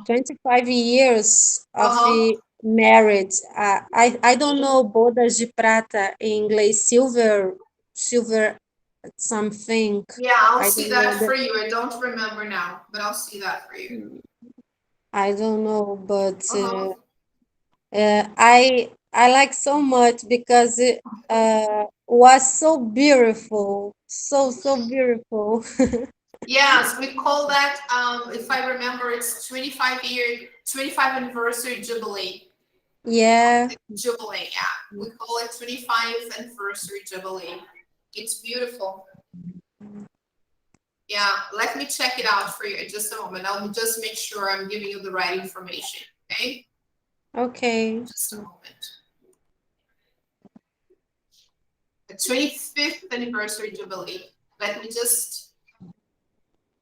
25 years of Uh-huh. marriage. I don't know bodas de prata em inglês, silver something. Yeah, I'll I see don't know that the for you. I don't remember now, but I'll see that for you. I don't know, but Uh-huh. I like so much because it was so beautiful, so beautiful. Yes, we call that, if I remember, it's 25 anniversary jubilee. We call Yeah. it jubilee, yeah. We call it 25th anniversary jubilee. It's beautiful. Yeah, let me check it out for you in just a moment. I'll just make sure I'm giving you the right information. Okay, Okay. just a moment. The 25th anniversary jubilee. Let me just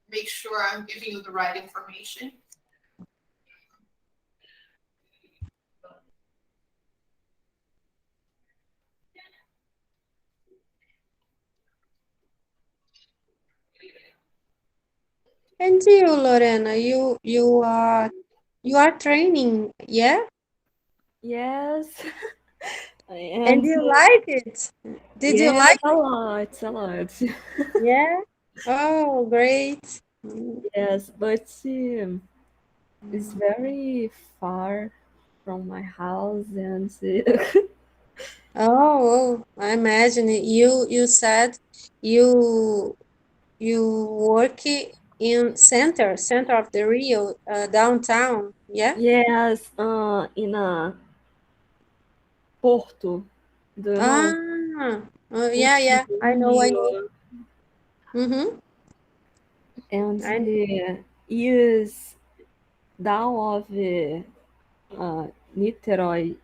make sure I'm giving you the right information. And you, Lorena, you are training, yeah? Yes. And And you like it? Did you yes, like a it? lot, a lot. Yeah. Oh, great. Mm. Yes, but it's very far from my house, and Oh, I imagine it. You said you you work in center of the Rio, downtown, yeah? yes, in a Porto, do you know? Ah, oh, yeah, Porto yeah. do I know, I know. Rio, Mm-hmm. and I is down of Niterói.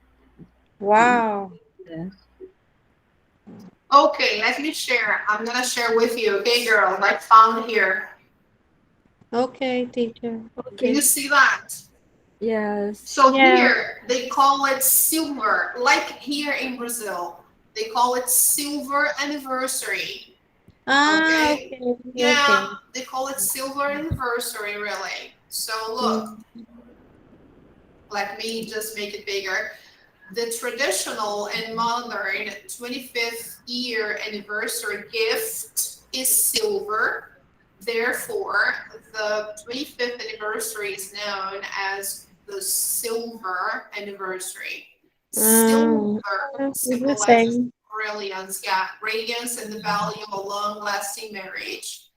Wow. Okay, let me share. I'm gonna share with you. Okay, girl, I found here. Okay, teacher. Do you Okay. see that? Yes. So Yeah. here they call it silver, like here in Brazil, they call it silver anniversary. Ah, Okay. okay, Yeah, okay. they call it silver anniversary, really. So look, Mm. let me just make it bigger. The traditional and modern 25th year anniversary gift is silver. Therefore, the 25th anniversary is known as the silver anniversary. Ah, Silver it's the symbolizes same. brilliance, yeah, radiance and the value of a long lasting marriage.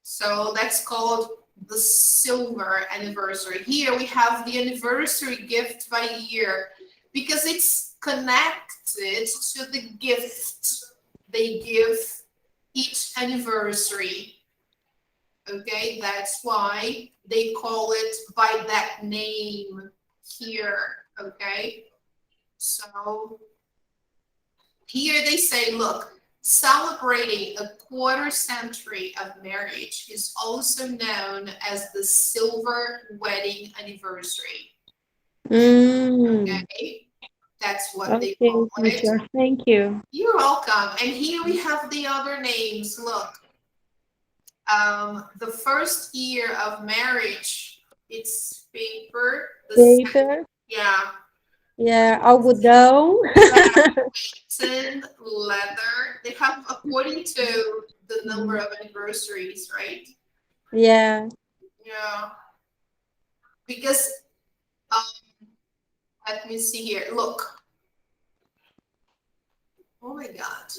So that's called the silver anniversary. Here we have the anniversary gift by year because it's connected to the gift they give each anniversary. Okay, that's why they call it by that name here. Okay, so here they say, look, celebrating a quarter century of marriage is also known as the silver wedding anniversary. Mm. Okay, that's what they call Okay, it. teacher. Thank you. You're welcome. And here we have the other names. Look, the first year of marriage, it's paper. Paper. Yeah, Yeah, algodão. satin, leather. They have according to the number of anniversaries, right? Yeah. Yeah, because um, let me see here. Look, oh my God,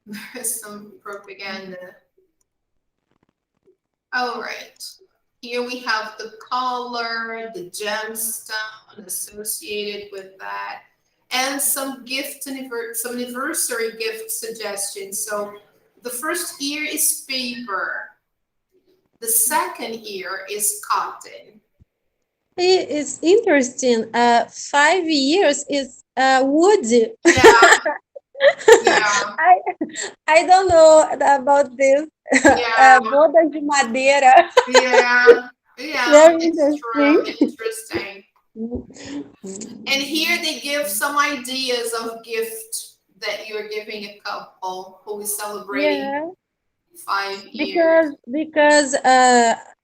there's some propaganda. All right, here we have the color, the gemstone associated with that, and some some anniversary gift suggestions. So the first year is paper. The second year is cotton. It's interesting. 5 years is wood. Yeah, yeah, I I don't know about this. yeah, Bodas de madeira. yeah, yeah. Very It's interesting. true. Interesting. And here they give some ideas of gift that you're giving a couple who is celebrating Yeah. 5 years. Because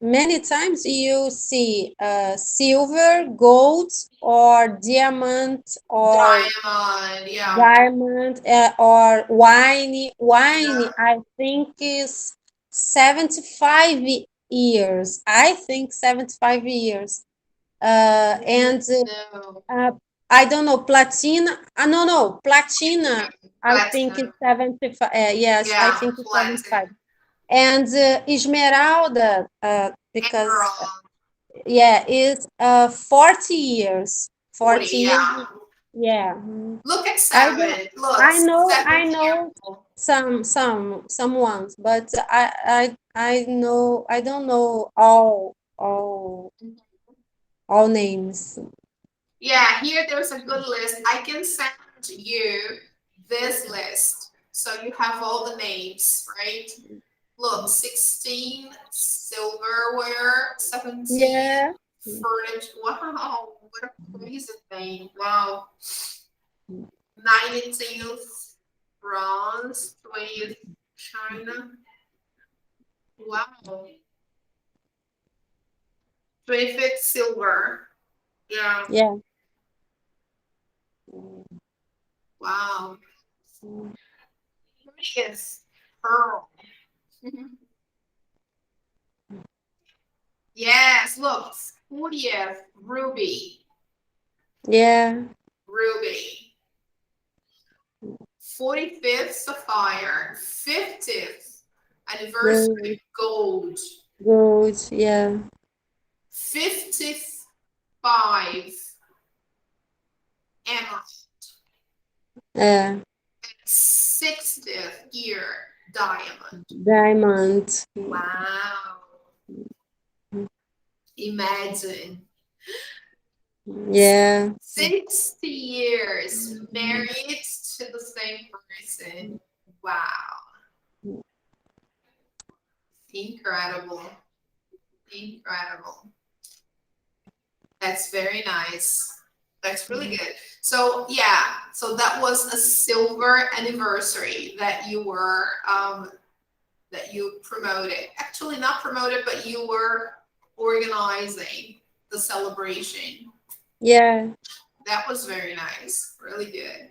many times you see silver, gold, or diamond, or Diamond, yeah. diamond, or wine. Wine, I think is 75 years. I think 75 years. And No. I don't know, platina. No, platina. I think it's Platinum. 75. Yes, I Yeah, think it's 75. platinum. And Esmeralda, because Emerald. yeah, is 40 years. 40, 40 yeah. years. Yeah. Look at I don't. 7. Look, I 7 years know old. some ones, but I know I don't know all names. Yeah, here there's a good list. I can send you this list. So you have all the names, right? Look, 16 silverware, 17 Yeah. furniture. Wow, what a crazy thing. Wow. 19th bronze, 20th China. Wow. 25th silver. Yeah. Yeah. Wow. 30th pearl. Yes, look, 40th ruby. Yeah. Ruby. 45th sapphire. 50th Gold. anniversary gold. Gold. Yeah. 55 emerald. Uh, 60th year diamond. diamond. Wow. Imagine. Yeah. 60 years married to the same person. Wow. Incredible. Incredible. That's very nice. That's really good. So yeah, so that was a silver anniversary that you were that you promoted. Actually not promoted, but you were organizing the celebration. Yeah. That was very nice. Really good.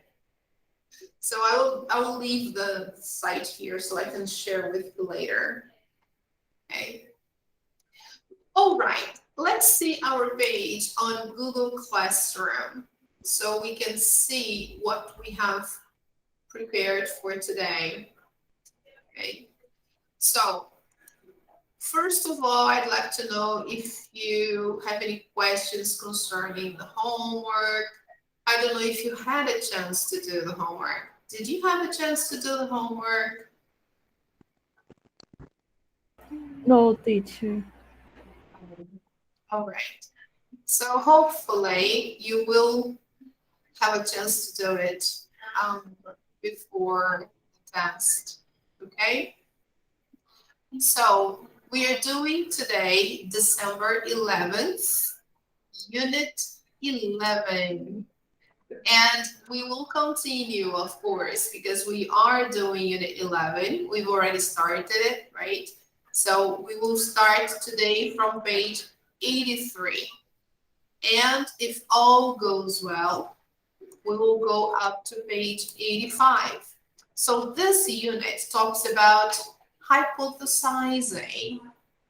So I will leave the site here so I can share with you later. Okay. All right. Let's see our page on Google Classroom so we can see what we have prepared for today. Okay. So first of all, I'd like to know if you have any questions concerning the homework. I don't know if you had a chance to do the homework. Did you have a chance to do the homework? No, teacher. All right. So hopefully you will have a chance to do it before the test. Okay. So we are doing today, December 11th, Unit 11. And we will continue, of course, because we are doing Unit 11. We've already started it, right? So we will start today from page 83. And if all goes well, we will go up to page 85. So this unit talks about hypothesizing,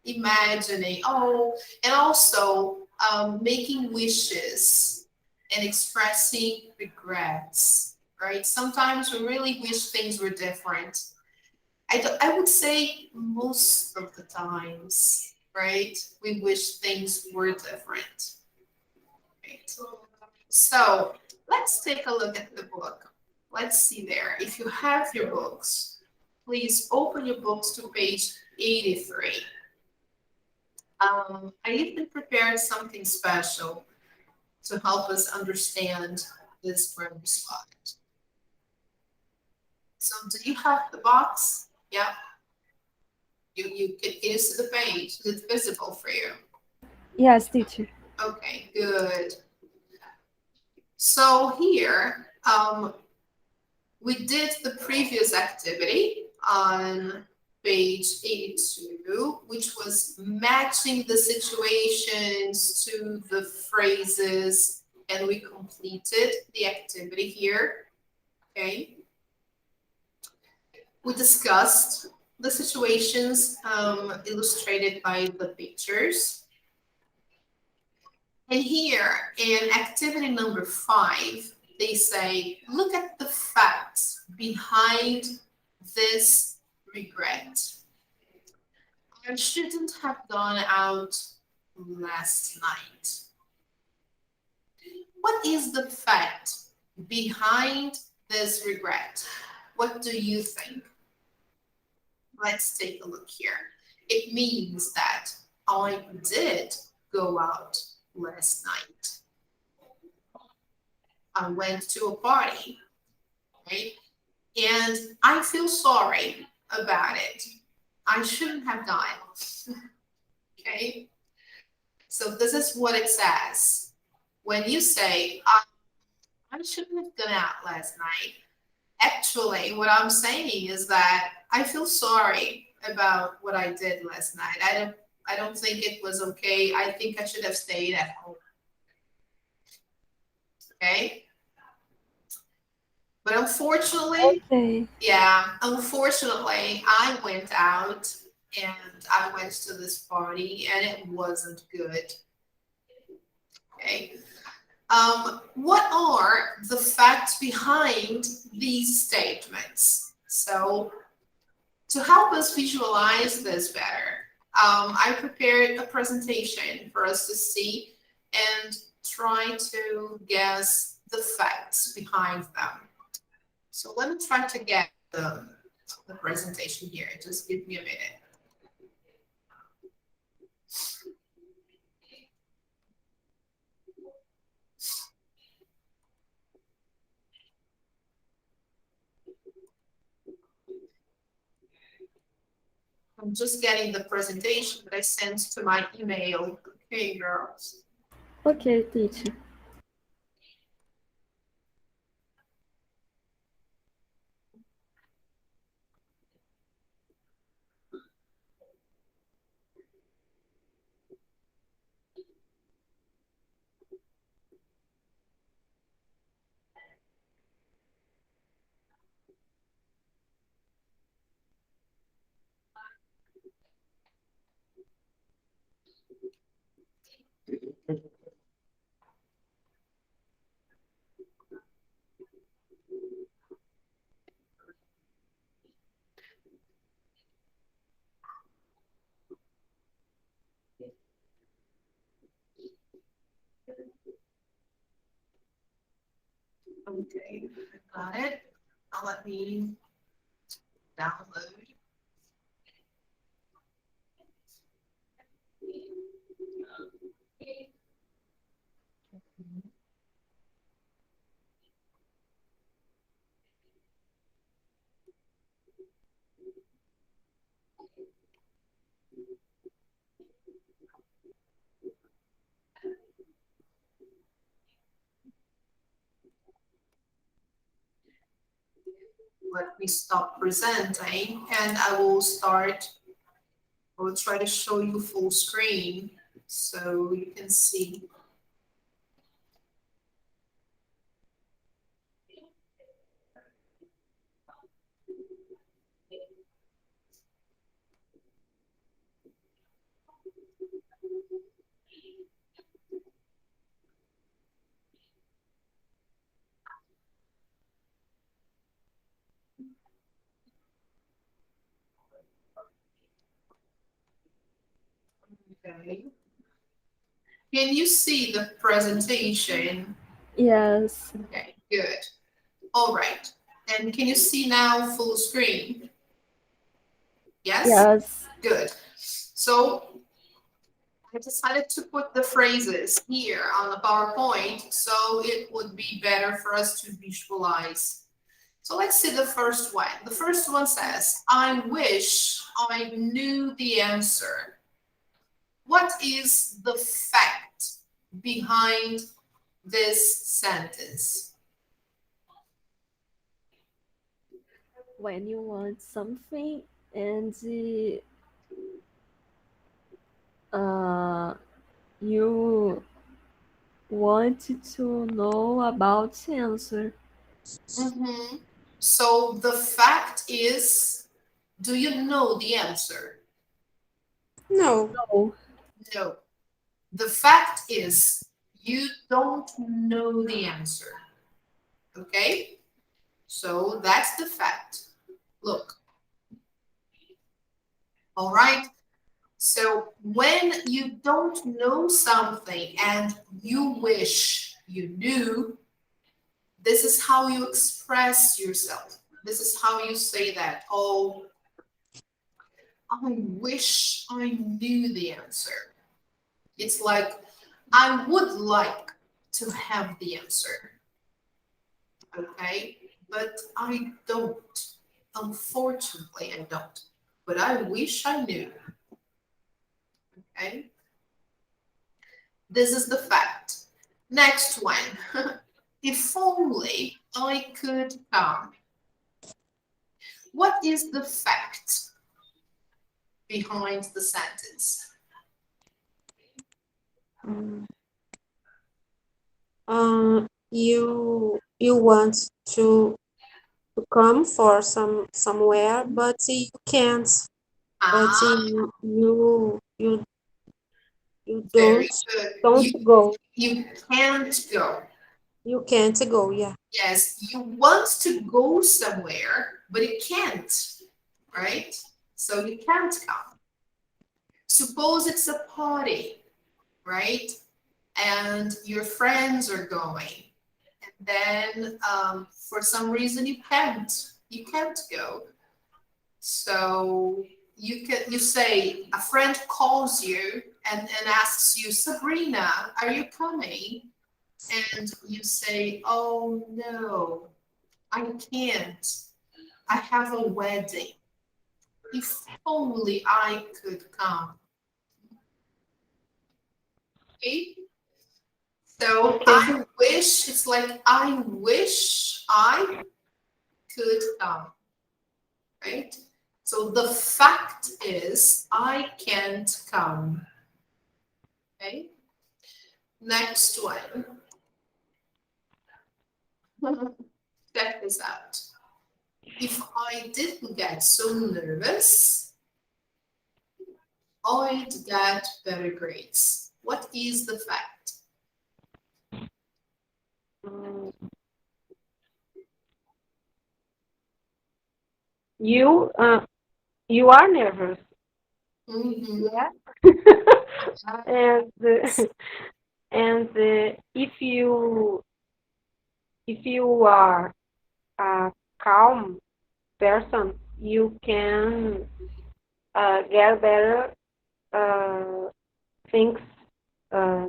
imagining, and also making wishes and expressing regrets, right? Sometimes we really wish things were different. I would say most of the times, right? We wish things were different. Right? So let's take a look at the book. Let's see there. If you have your books, please open your books to page 83. I even prepared something special to help us understand this grammar spot. So do you have the box? Yeah. You can see the page. It's visible for you. Yes, teacher. Okay, good. So here, we did the previous activity on page 82, which was matching the situations to the phrases, and we completed the activity here, okay? We discussed the situations illustrated by the pictures. And here in activity number 5, they say, look at the facts behind this regret. I shouldn't have gone out last night. What is the fact behind this regret? What do you think? Let's take a look here. It means that I did go out last night. I went to a party, right? And I feel sorry about it. I shouldn't have gone. Okay? So this is what it says. When you say, I shouldn't have gone out last night, actually, what I'm saying is that I feel sorry about what I did last night. I don't think it was okay. I think I should have stayed at home. Okay? But unfortunately, Okay. unfortunately, I went out and I went to this party and it wasn't good. Okay. What are the facts behind these statements? So, to help us visualize this better, I prepared a presentation for us to see and try to guess the facts behind them. So let me try to get the presentation here. Just give me a minute. I'm just getting the presentation that I sent to my email. Okay, girls. Okay, teacher. Okay, got it. Now let me download. Let me stop presenting and I will try to show you full screen so you can see. Okay. Can you see the presentation? Yes. Okay, good. All right. And can you see now full screen? Yes? Yes. Good. So I decided to put the phrases here on the PowerPoint so it would be better for us to visualize. So let's see the first one. The first one says, I wish I knew the answer. What is the fact behind this sentence? When you want something, And you want to know about answer. Mm-hmm. So the fact is, do you know the answer? No. No. No. The fact is, you don't know the answer. Okay? So that's the fact. Look. All right? So when you don't know something and you wish you knew, this is how you express yourself. This is how you say that. Oh, I wish I knew the answer. It's like, I would like to have the answer. Okay? But I don't. Unfortunately, I don't. But I wish I knew. Okay? This is the fact. Next one. If only I could come. What is the fact behind the sentence? You want to come for somewhere, but you can't. But Ah, you very don't good. don't go. You can't go. You can't go. Yeah. Yes, you want to go somewhere, but you can't, right? So you can't come. Suppose it's a party, right? And your friends are going. And then for some reason you can't go. So you say a friend calls you and asks you, Sabrina, are you coming? And you say, oh no, I can't. I have a wedding. If only I could come. Okay? So Okay. I wish, it's like I wish I could come, right? So the fact is I can't come. Okay? Next one. Check this out. If I didn't get so nervous, I'd get better grades. What is the fact? Mm, You you are nervous. Mm-hmm. Yeah. and and if you are a calm person, you can get better things, uh,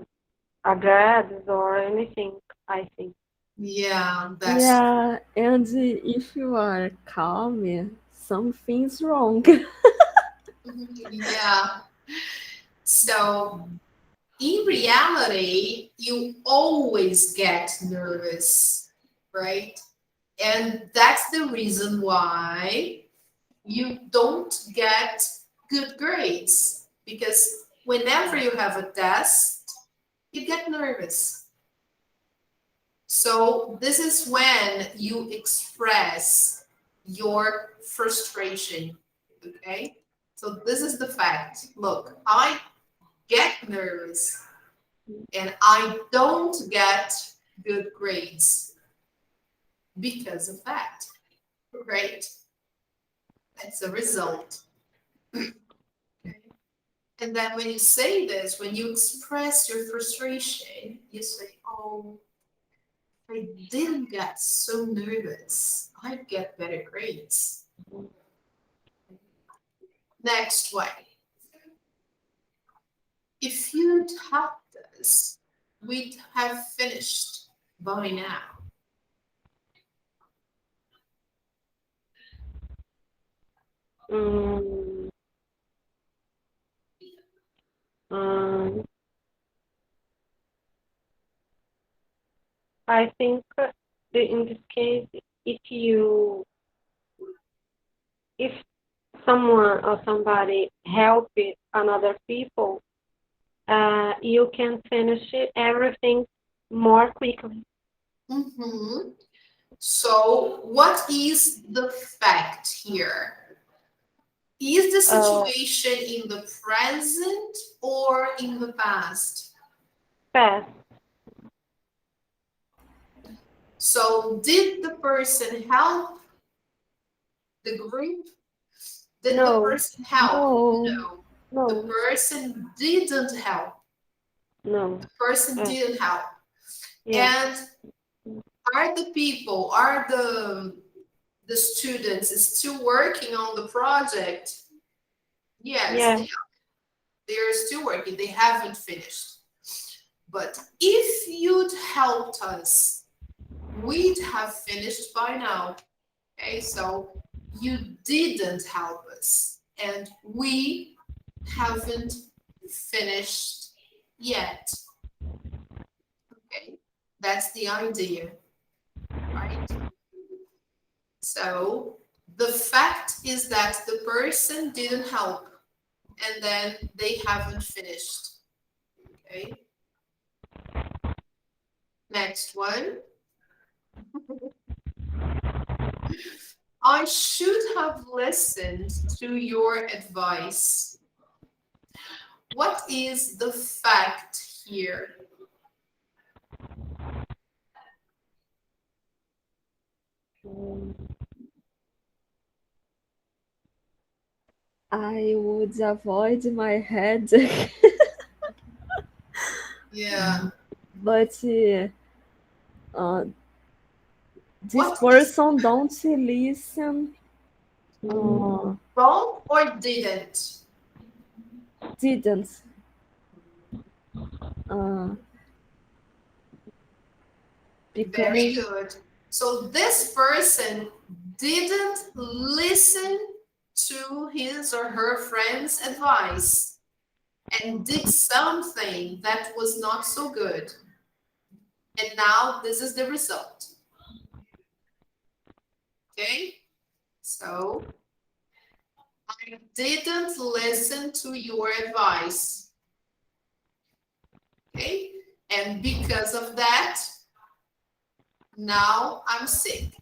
grades or anything, I think. Yeah, that's Yeah, and if you are calm, something's wrong. yeah. So in reality, you always get nervous, right? And that's the reason why you don't get good grades because whenever you have a test, you get nervous. So this is when you express your frustration, okay? So this is the fact. Look, I get nervous and I don't get good grades because of that, right? That's a result. Okay. And then when you say this, when you express your frustration, you say, oh, I didn't get so nervous. I'd get better grades. Next one. If you'd had this, we'd have finished by now. Mm, um, I think in this case, if someone or somebody help another people, you can finish everything more quickly. Mm-hmm. So what is the fact here? Is the situation in the present or in the past? Fast. So did the person help the group? Did the No, person help? No. No. The no, person didn't help. no. The person didn't help. Yeah, And are the people, are the students still working on the project? Yes, yeah, they're still working. They haven't finished. But if you'd helped us, we'd have finished by now. Okay, so you didn't help us, and we haven't finished yet. Okay, that's the idea, right? So the fact is that the person didn't help, and then they haven't finished. Okay, next one. I should have listened to your advice. What is the fact here? I would avoid my headache, Yeah. but uh, this What is person don't listen. Uh, wrong or didn't? didn't. Uh, Very because good. So this person didn't listen to his or her friend's advice and did something that was not so good. And now this is the result. Okay? So I didn't listen to your advice. Okay? And because of that, now I'm sick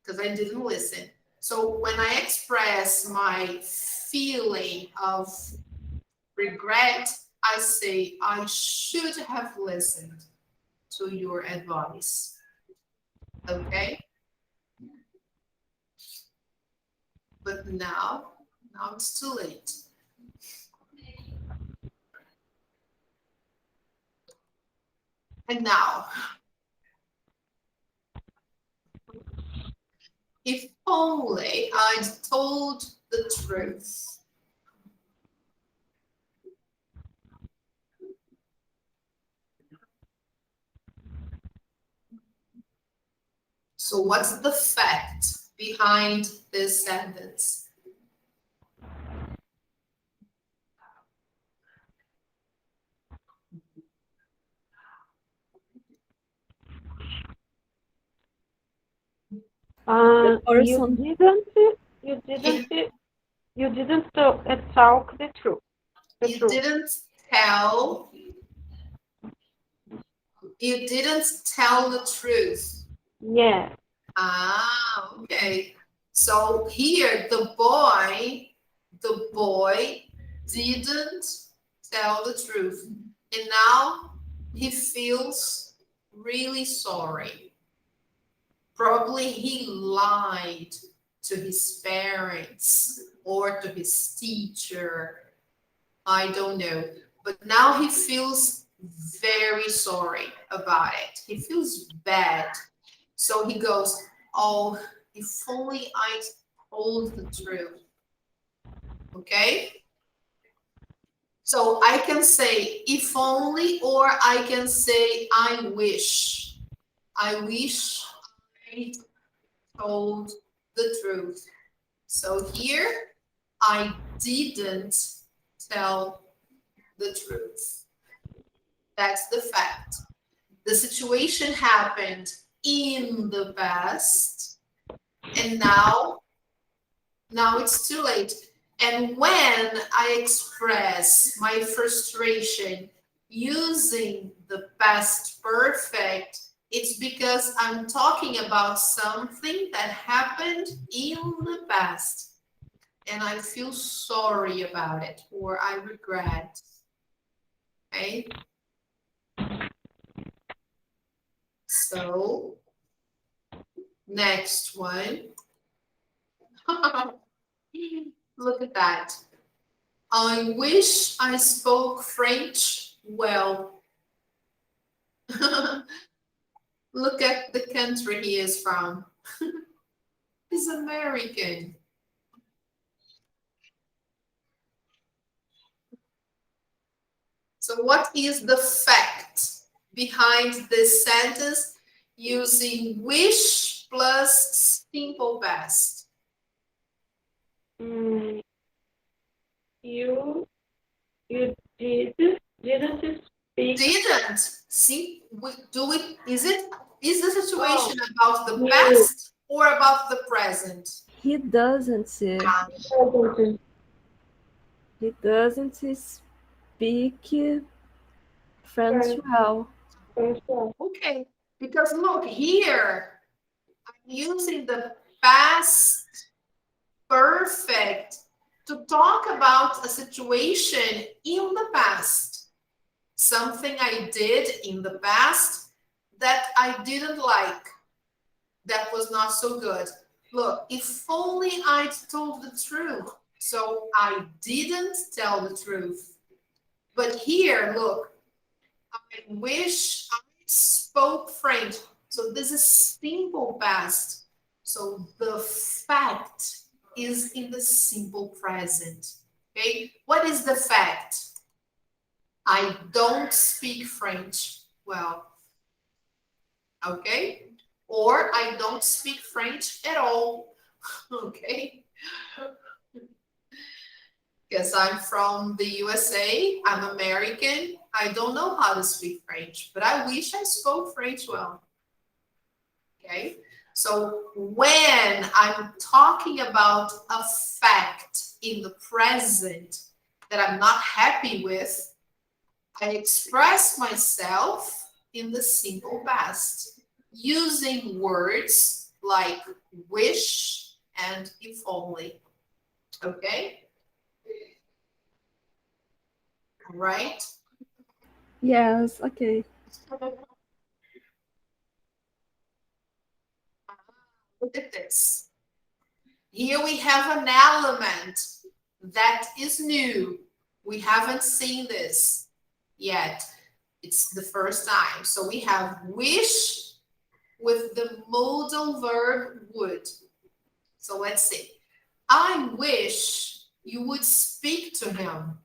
because I didn't listen. So when I express my feeling of regret, I say, I should have listened to your advice. Okay? But now it's too late. And now, if only I'd told the truth. So what's the fact behind this sentence? the you person you didn't, you didn't talk the truth. The You truth. didn't tell the truth. Yeah, Ah, okay. So here the boy didn't tell the truth. And now he feels really sorry. Probably he lied to his parents or to his teacher. I don't know. But now he feels very sorry about it. He feels bad. So he goes, oh, if only I told the truth. Okay? So I can say if only, or I can say I wish. I wish I told the truth. So here, I didn't tell the truth. That's the fact. The situation happened in the past, and now Now it's too late. And when I express my frustration using the past perfect, it's because I'm talking about something that happened in the past. And I feel sorry about it, or I regret. Okay? So, next one. Look at that. I wish I spoke French well. Look at the country he is from. He's American. So what is the fact behind this sentence using wish plus simple past? You didn't speak. Didn't. See, is the situation about the past or about the present? He doesn't speak French well. Okay, because look here, I'm using the past perfect to talk about a situation in the past, something I did in the past that I didn't like, that was not so good. Look, if only I'd told the truth. So I didn't tell the truth. But here, look, I wish I spoke French. So this is simple past. So the fact is in the simple present. Okay, what is the fact? I don't speak French well. Okay, or I don't speak French at all. Okay, because I'm from the USA, I'm American. I don't know how to speak French, but I wish I spoke French well. Okay, so when I'm talking about a fact in the present that I'm not happy with, I express myself in the simple past using words like wish and if only. Okay? Right? Yes, okay. Look at this. Here we have an element that is new. We haven't seen this yet. It's the first time. So we have wish with the modal verb would. So let's see. I wish you would speak to him.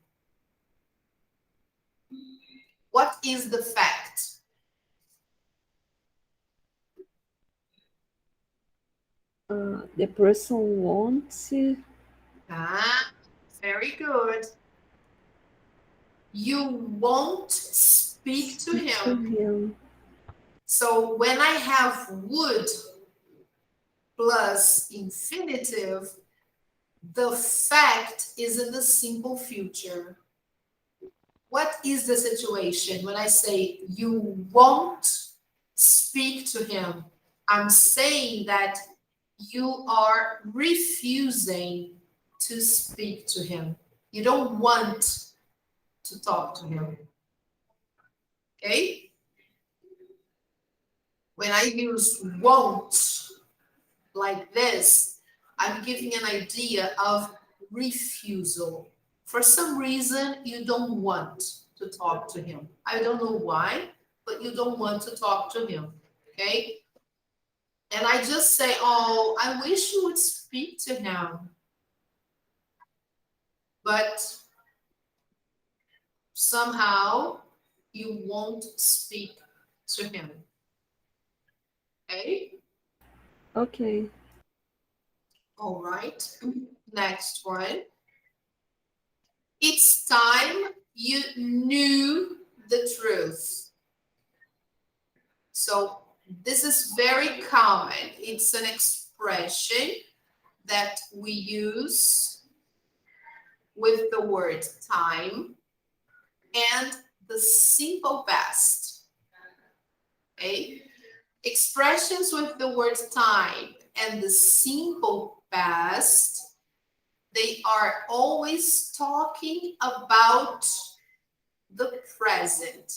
What is the fact? The person wants Ah, very good. You won't speak to him. So when I have would plus infinitive, the fact is in the simple future. What is the situation when I say you won't speak to him? I'm saying that you are refusing to speak to him. You don't want to talk to him. Okay? When I use won't like this, I'm giving an idea of refusal. For some reason, you don't want to talk to him. I don't know why, but you don't want to talk to him. Okay? And I just say, oh, I wish you would speak to him. But somehow you won't speak to him. Okay? Okay. All right. Next one. It's time you knew the truth. So this is very common. It's an expression that we use with the word time and the simple past. Okay? Expressions with the word time and the simple past, they are always talking about the present.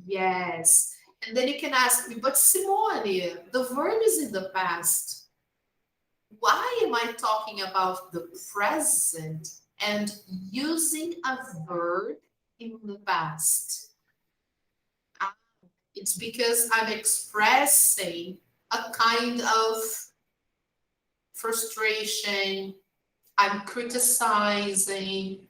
Yes. And then you can ask me, but Simone, the verb is in the past. Why am I talking about the present and using a verb in the past? It's because I'm expressing a kind of frustration. I'm criticizing.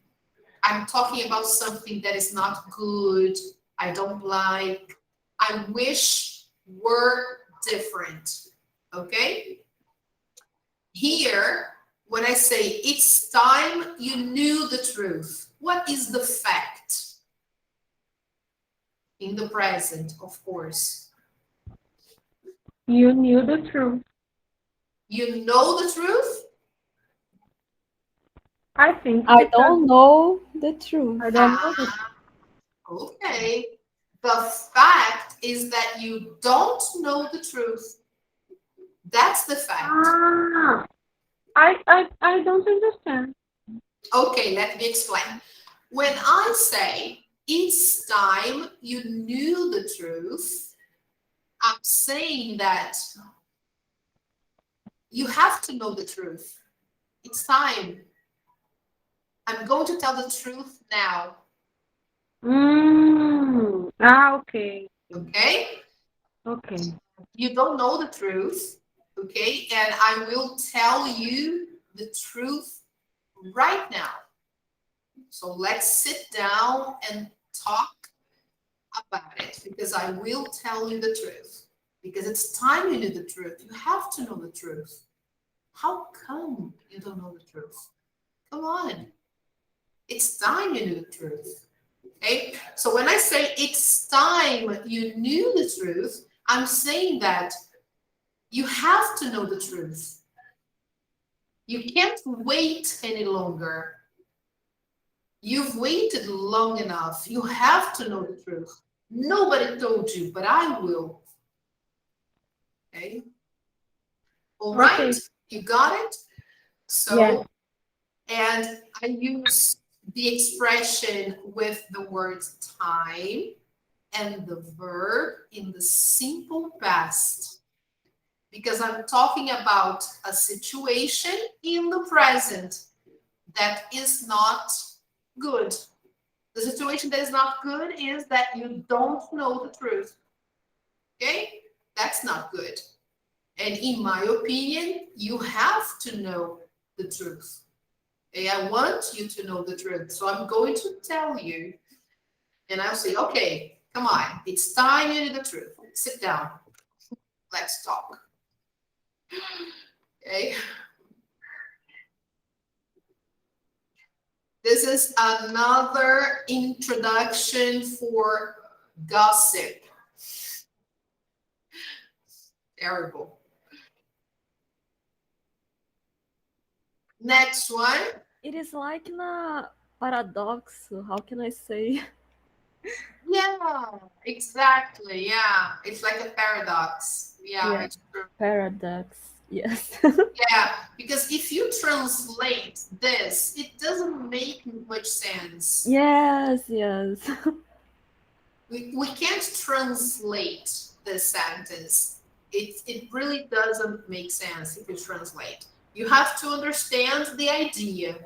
I'm talking about something that is not good. I don't like. I wish were different. Okay? Here, when I say it's time you knew the truth, what is the fact? In the present, of course. You knew the truth. You know the truth? I think I because don't know the truth. I don't know the Okay. The fact is that you don't know the truth. That's the fact. I don't understand. Okay, let me explain. When I say it's time you knew the truth, I'm saying that you have to know the truth. It's time. I'm going to tell the truth now. Okay. Okay? Okay. You don't know the truth. Okay? And I will tell you the truth right now. So let's sit down and talk about it because I will tell you the truth. Because it's time you knew the truth. You have to know the truth. How come you don't know the truth? Come on. It's time you knew the truth. Okay? So when I say it's time you knew the truth, I'm saying that you have to know the truth. You can't wait any longer. You've waited long enough. You have to know the truth. Nobody told you, but I will. Okay? All right? Okay. You got it? So, Yeah. and I use the expression with the word time and the verb in the simple past because I'm talking about a situation in the present that is not good. The situation that is not good is that you don't know the truth. Okay? That's not good. And in my opinion, you have to know the truth. Okay? I want you to know the truth. So I'm going to tell you, and I'll say, okay, come on, it's time you know the truth. Sit down. Let's talk. Okay? This is another introduction for gossip. Terrible. Next one. It is like a paradox. How can I say? Yeah, exactly. Yeah, it's like a paradox. Yeah, Yeah, it's true. paradox. Yes. Yeah, because if you translate this, it doesn't make much sense. Yes, yes. We can't translate this sentence. It really doesn't make sense if you translate. You have to understand the idea.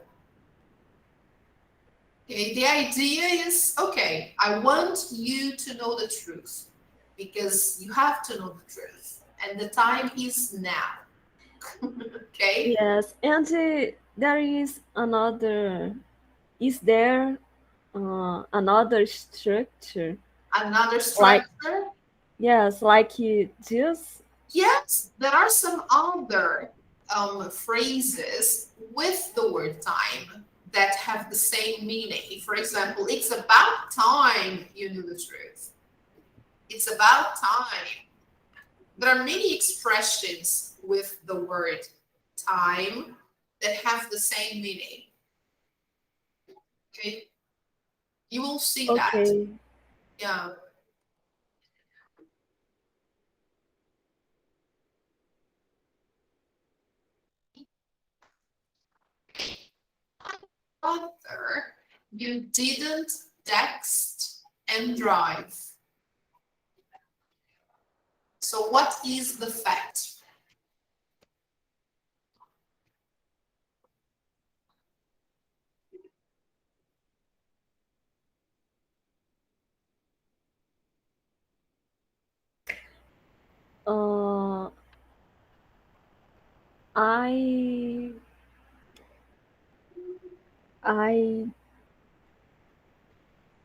Okay, the idea is, okay, I want you to know the truth because you have to know the truth and the time is now. Okay, Yes, and there is another. Is there another structure? another Like, structure. yes, like this. Yes, there are some other phrases with the word time that have the same meaning. For example, it's about time you knew the truth. It's about time. There are many expressions with the word time that have the same meaning. Okay, you will see that. Okay. Yeah. Other, you didn't text and drive. So what is the fact? I I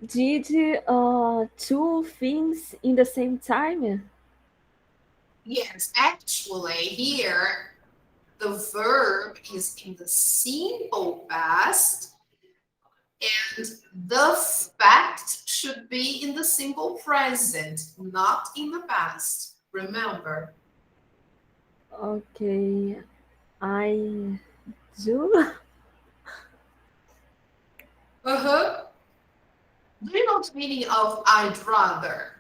did two things in the same time. Yes, actually here the verb is in the simple past and the fact should be in the simple present, not in the past. Remember. Okay, I do. Uh-huh. Do you know the meaning of I'd rather?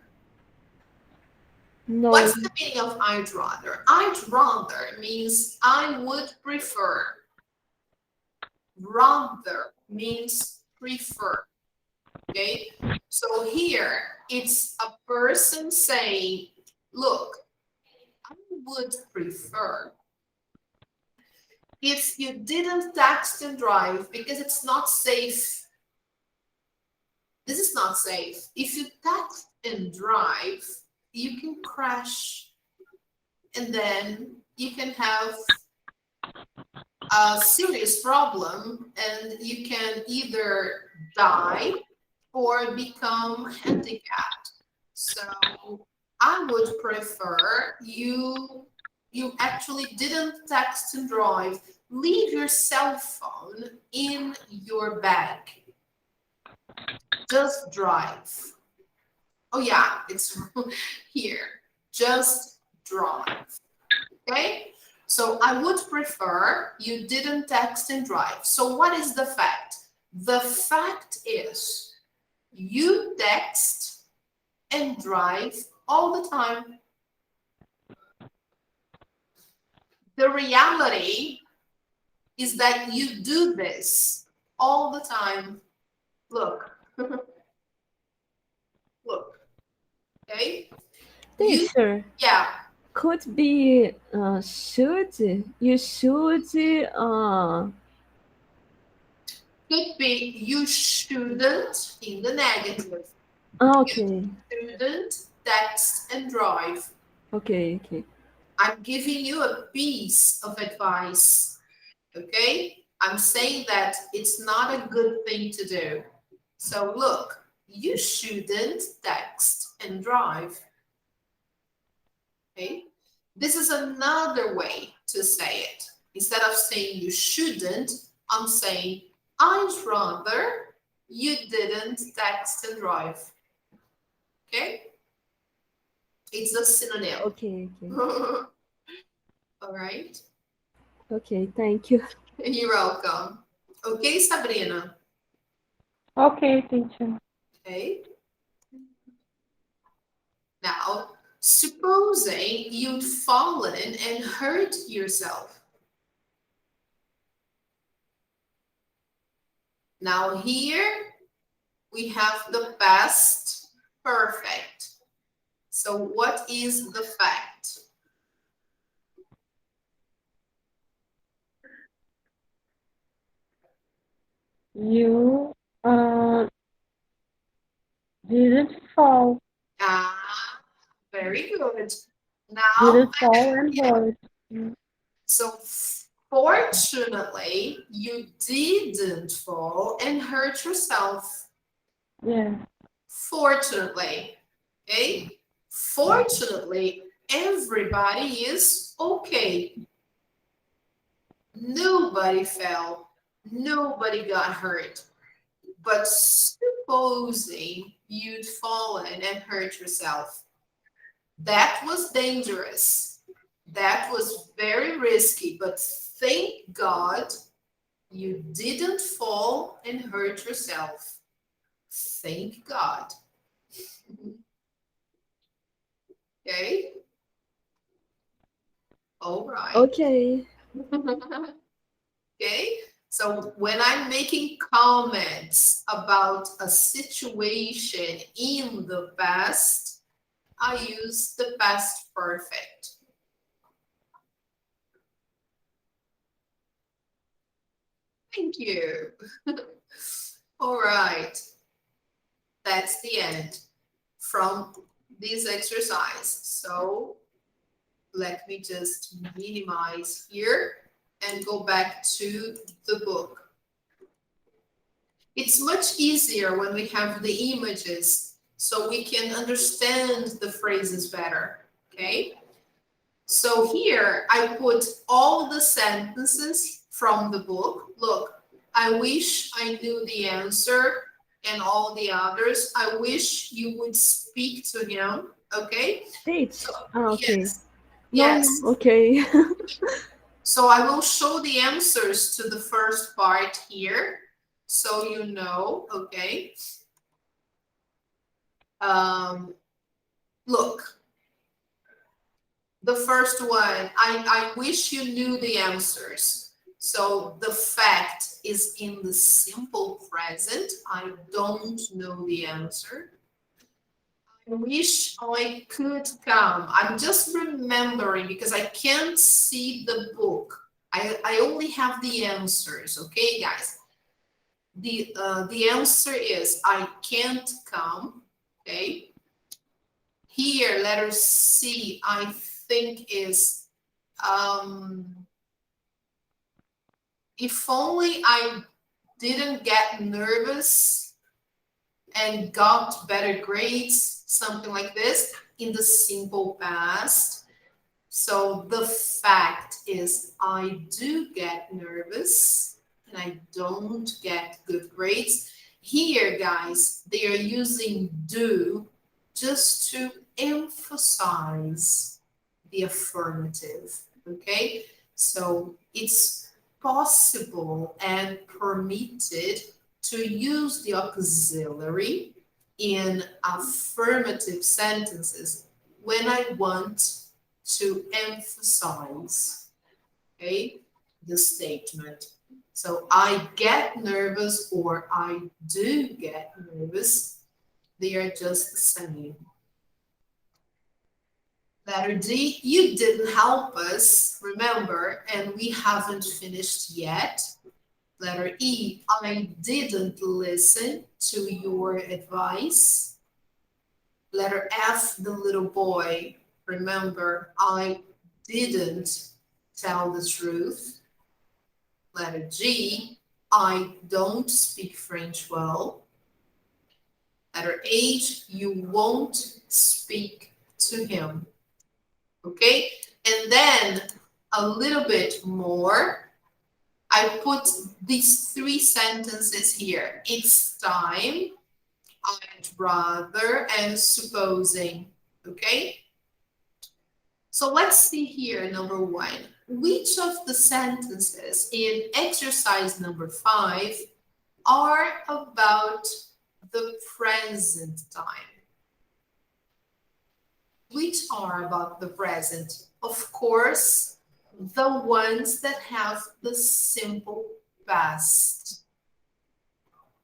No. What's the meaning of I'd rather? I'd rather means I would prefer. Rather means prefer. Okay, so here it's a person saying, look, I would prefer if you didn't text and drive because it's not safe. This is not safe. If you text and drive, you can crash and then you can have a serious problem and you can either die or become handicapped. So I would prefer you actually didn't text and drive. Leave your cell phone in your bag. Just drive. Oh yeah, it's here. Just drive. Okay? So I would prefer you didn't text and drive. So what is the fact? The fact is you text and drive all the time. The reality is that you do this all the time. Look, look, okay? Teacher, Yeah, could be should. You should could be you shouldn't in the negative. okay. You shouldn't text and drive. Okay, okay. I'm giving you a piece of advice, okay? I'm saying that it's not a good thing to do. So look, you shouldn't text and drive, okay? This is another way to say it. Instead of saying you shouldn't, I'm saying I'd rather you didn't text and drive, okay? It's a synonym. Okay, okay. All right. Okay, thank you. You're welcome. Okay, Sabrina. Okay, teacher. Okay. Now, supposing you'd fallen and hurt yourself. Now here we have the past perfect. So what is the fact? You didn't fall. Ah, very good. Now, Didn't fall and hurt. so fortunately, you didn't fall and hurt yourself. Yeah. Fortunately, okay? Fortunately, everybody is okay. Nobody fell. Nobody got hurt. But supposing you'd fallen and hurt yourself, that was dangerous. That was very risky, but thank God you didn't fall and hurt yourself. Thank God. Okay? All right. Okay. Okay? So when I'm making comments about a situation in the past, I use the past perfect. Thank you. All right. That's the end from this exercise. So let me just minimize here and go back to the book. It's much easier when we have the images so we can understand the phrases better, okay? So here I put all the sentences from the book. Look, I wish I knew the answer, and all the others. I wish you would speak to him, okay? Teach. Okay. Yes. No, Yes. okay. So I will show the answers to the first part here, so you know, okay? Look, the first one, I wish you knew the answers. So the fact is in the simple present. I don't know the answer. I wish I could come. I'm just remembering because I can't see the book. I only have the answers, okay, guys? The answer is I can't come, okay? Here, letter C, I think is if only I didn't get nervous and got better grades, something like this, in the simple past. So the fact is I do get nervous and I don't get good grades. Here, guys, they are using do just to emphasize the affirmative, okay? So it's possible and permitted to use the auxiliary in affirmative sentences when I want to emphasize, okay, the statement. So I get nervous or I do get nervous. They are just the same. Letter D, you didn't help us, remember, and we haven't finished yet. Letter E, I didn't listen to your advice. Letter F, the little boy, remember, I didn't tell the truth. Letter G, I don't speak French well. Letter H, you won't speak to him. Okay, and then a little bit more. I put these three sentences here. It's time, I'd rather, and supposing. Okay, so let's see here, number one. Which of the sentences in exercise number 5 are about the present time? Which are about the present? Of course, the ones that have the simple past.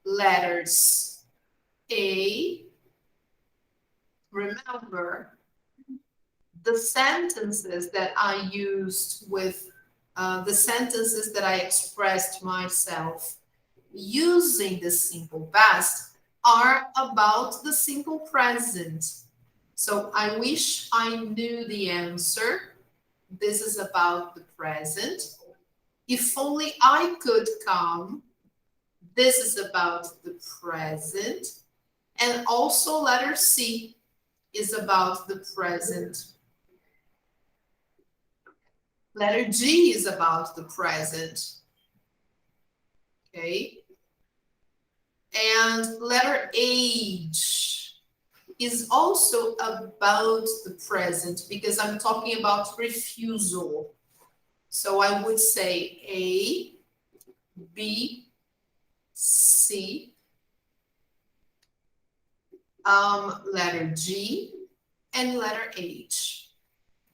Letters A. Remember, the sentences that I used with the sentences that I expressed myself using the simple past are about the simple present. So I wish I knew the answer. This is about the present. If only I could come. This is about the present. And also letter C is about the present. Letter G is about the present. Okay. And letter H. is also about the present because I'm talking about refusal. So I would say A, B, C, letter G, and letter H.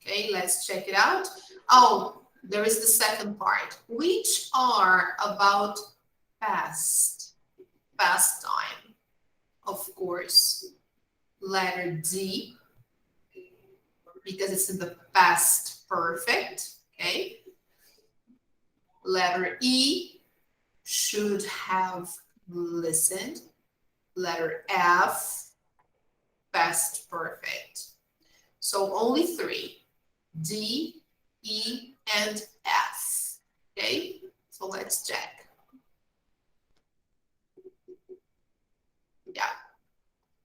Okay, let's check it out. Oh, there is the second part, which are about past time. Of course, letter D, because it's in the past perfect, okay? Letter E should have listened. Letter F, past perfect. So only three, D, E, and F, okay? So let's check. Yeah,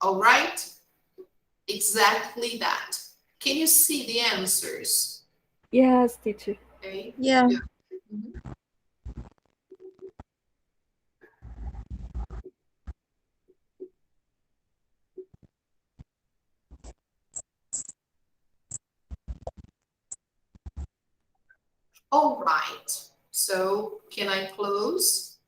all right, exactly that. Can you see the answers? Yes, teacher. Okay. Yeah. Mhm. All right, so can I close?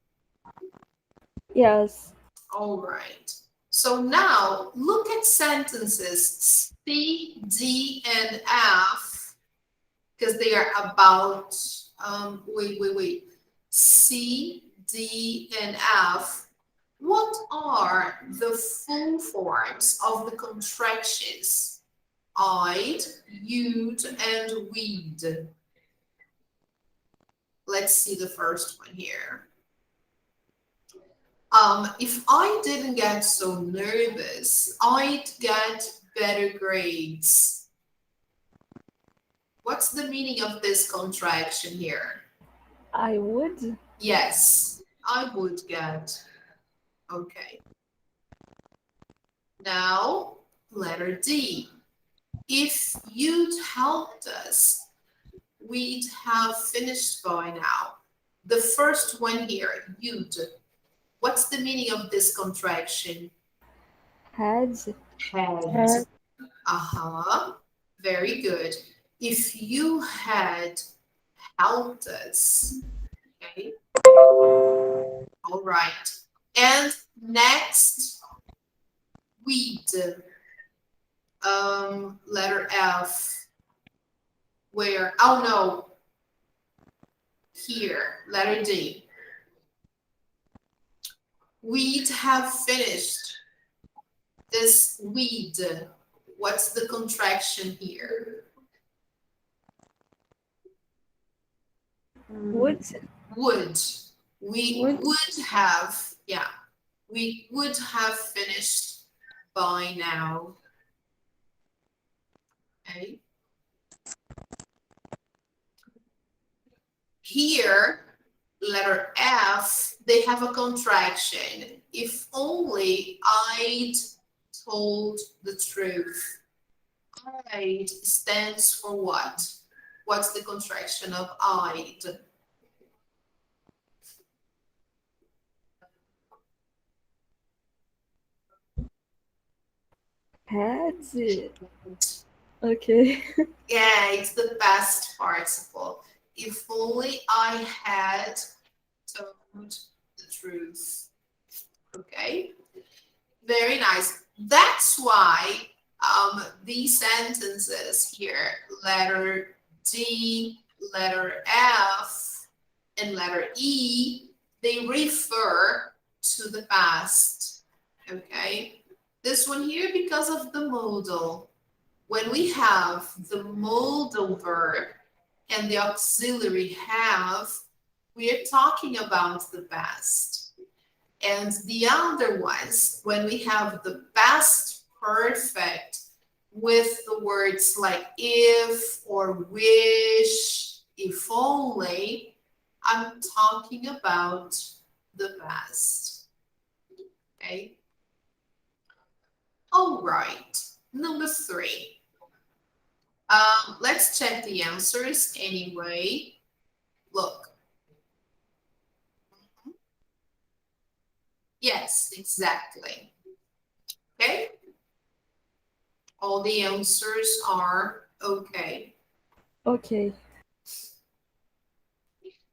Yes. All right. So now look at sentences C, D, and F, because they are about, wait. C, D, and F. What are the full forms of the contractions? I'd, you'd, and we'd. Let's see the first one here. If I didn't get so nervous, I'd get better grades. What's the meaning of this contraction here? I would. Yes, I would get. Okay. Now, letter D. If you'd helped us, we'd have finished by now. The first one here, you'd. What's the meaning of this contraction? Had. Had. Uh-huh. Very good. If you had helped us. Okay. All right. And next, we'd. Letter F. Where? Oh no. Here. Letter D. We'd have finished this we'd. What's the contraction here? Would. Would. We Would. would have, yeah. We would have finished by now. Okay. Here, letter F, they have a contraction. If only I'd told the truth. I'd stands for what? What's the contraction of I'd? Had. Okay. Yeah, it's the past participle. If only I had told the truth. Okay, very nice. That's why these sentences here, letter D, letter F, and letter E, they refer to the past. Okay, this one here because of the modal. When we have the modal verb and the auxiliary have, we are talking about the past. And the other ones, when we have the past perfect with the words like if or wish, if only, I'm talking about the past. Okay. All right. Number 3. Let's check the answers anyway. Look. Yes, exactly. Okay. All the answers are okay. Okay.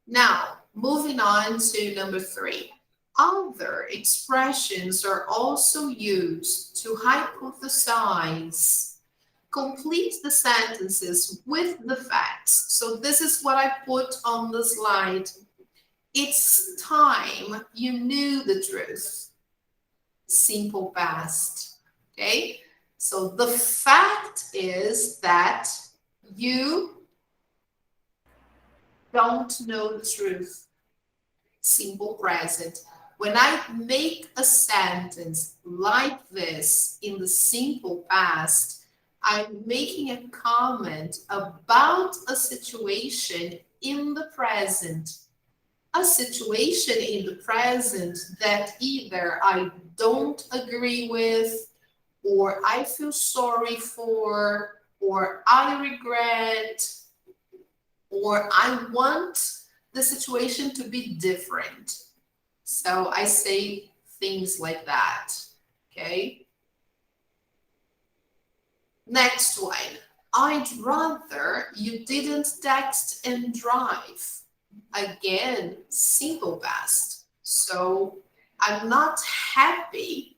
Now, moving on to number 3. Other expressions are also used to hypothesize. Complete the sentences with the facts. So this is what I put on the slide. It's time you knew the truth. Simple past. Okay? So the fact is that you don't know the truth. Simple present. When I make a sentence like this in the simple past, I'm making a comment about a situation in the present. A situation in the present that either I don't agree with, or I feel sorry for, or I regret, or I want the situation to be different. So I say things like that, okay? Next one. I'd rather you didn't text and drive. Again, simple past. So I'm not happy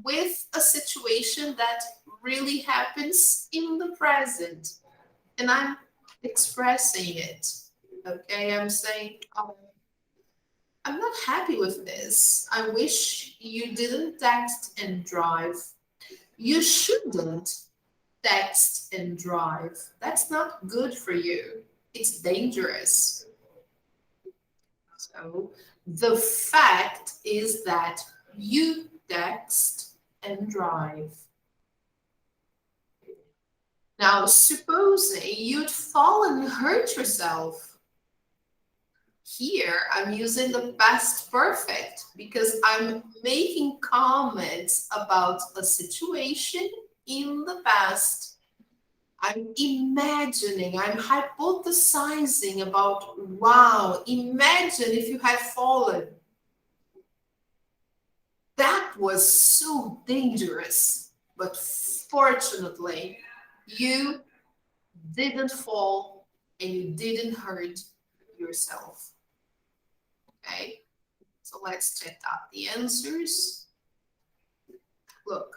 with a situation that really happens in the present. And I'm expressing it. Okay, I'm saying, I'm not happy with this. I wish you didn't text and drive. You shouldn't text and drive. That's not good for you. It's dangerous. So the fact is that you text and drive. Now, supposing you'd fall and hurt yourself. Here, I'm using the past perfect because I'm making comments about a situation in the past. I'm imagining, I'm hypothesizing about, wow, imagine if you had fallen. That was so dangerous, but fortunately, you didn't fall and you didn't hurt yourself. Okay, so let's check out the answers. Look.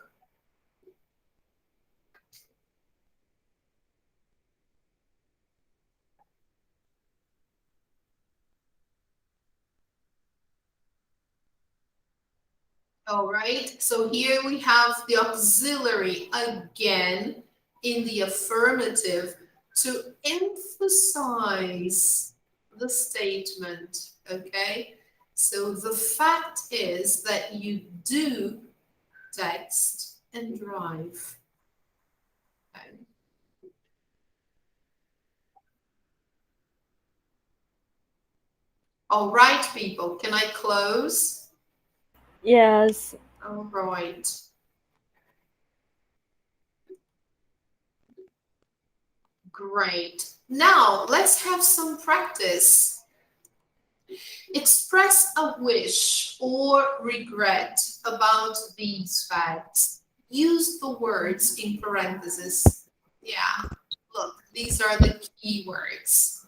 All right, so here we have the auxiliary again in the affirmative to emphasize the statement, okay? So the fact is that you do text and drive. Okay. All right, people, can I close? Yes. All right. Great. Now let's have some practice. Express a wish or regret about these facts. Use the words in parentheses. Yeah, look, these are the key words.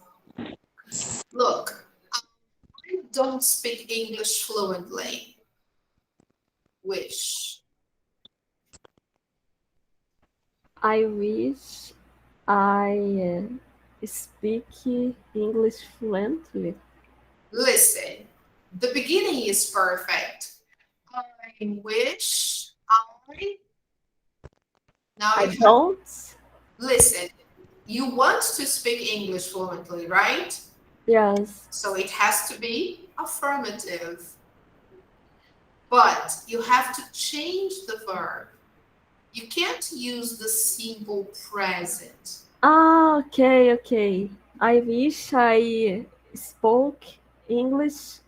Look, I don't speak English fluently. Wish. I wish I speak English fluently. Listen, the beginning is perfect. I wish I. Now I you have, don't. listen, you want to speak English fluently, right? Yes. So it has to be affirmative. But you have to change the verb. You can't use the simple present. Ah, okay, okay. I wish I spoke English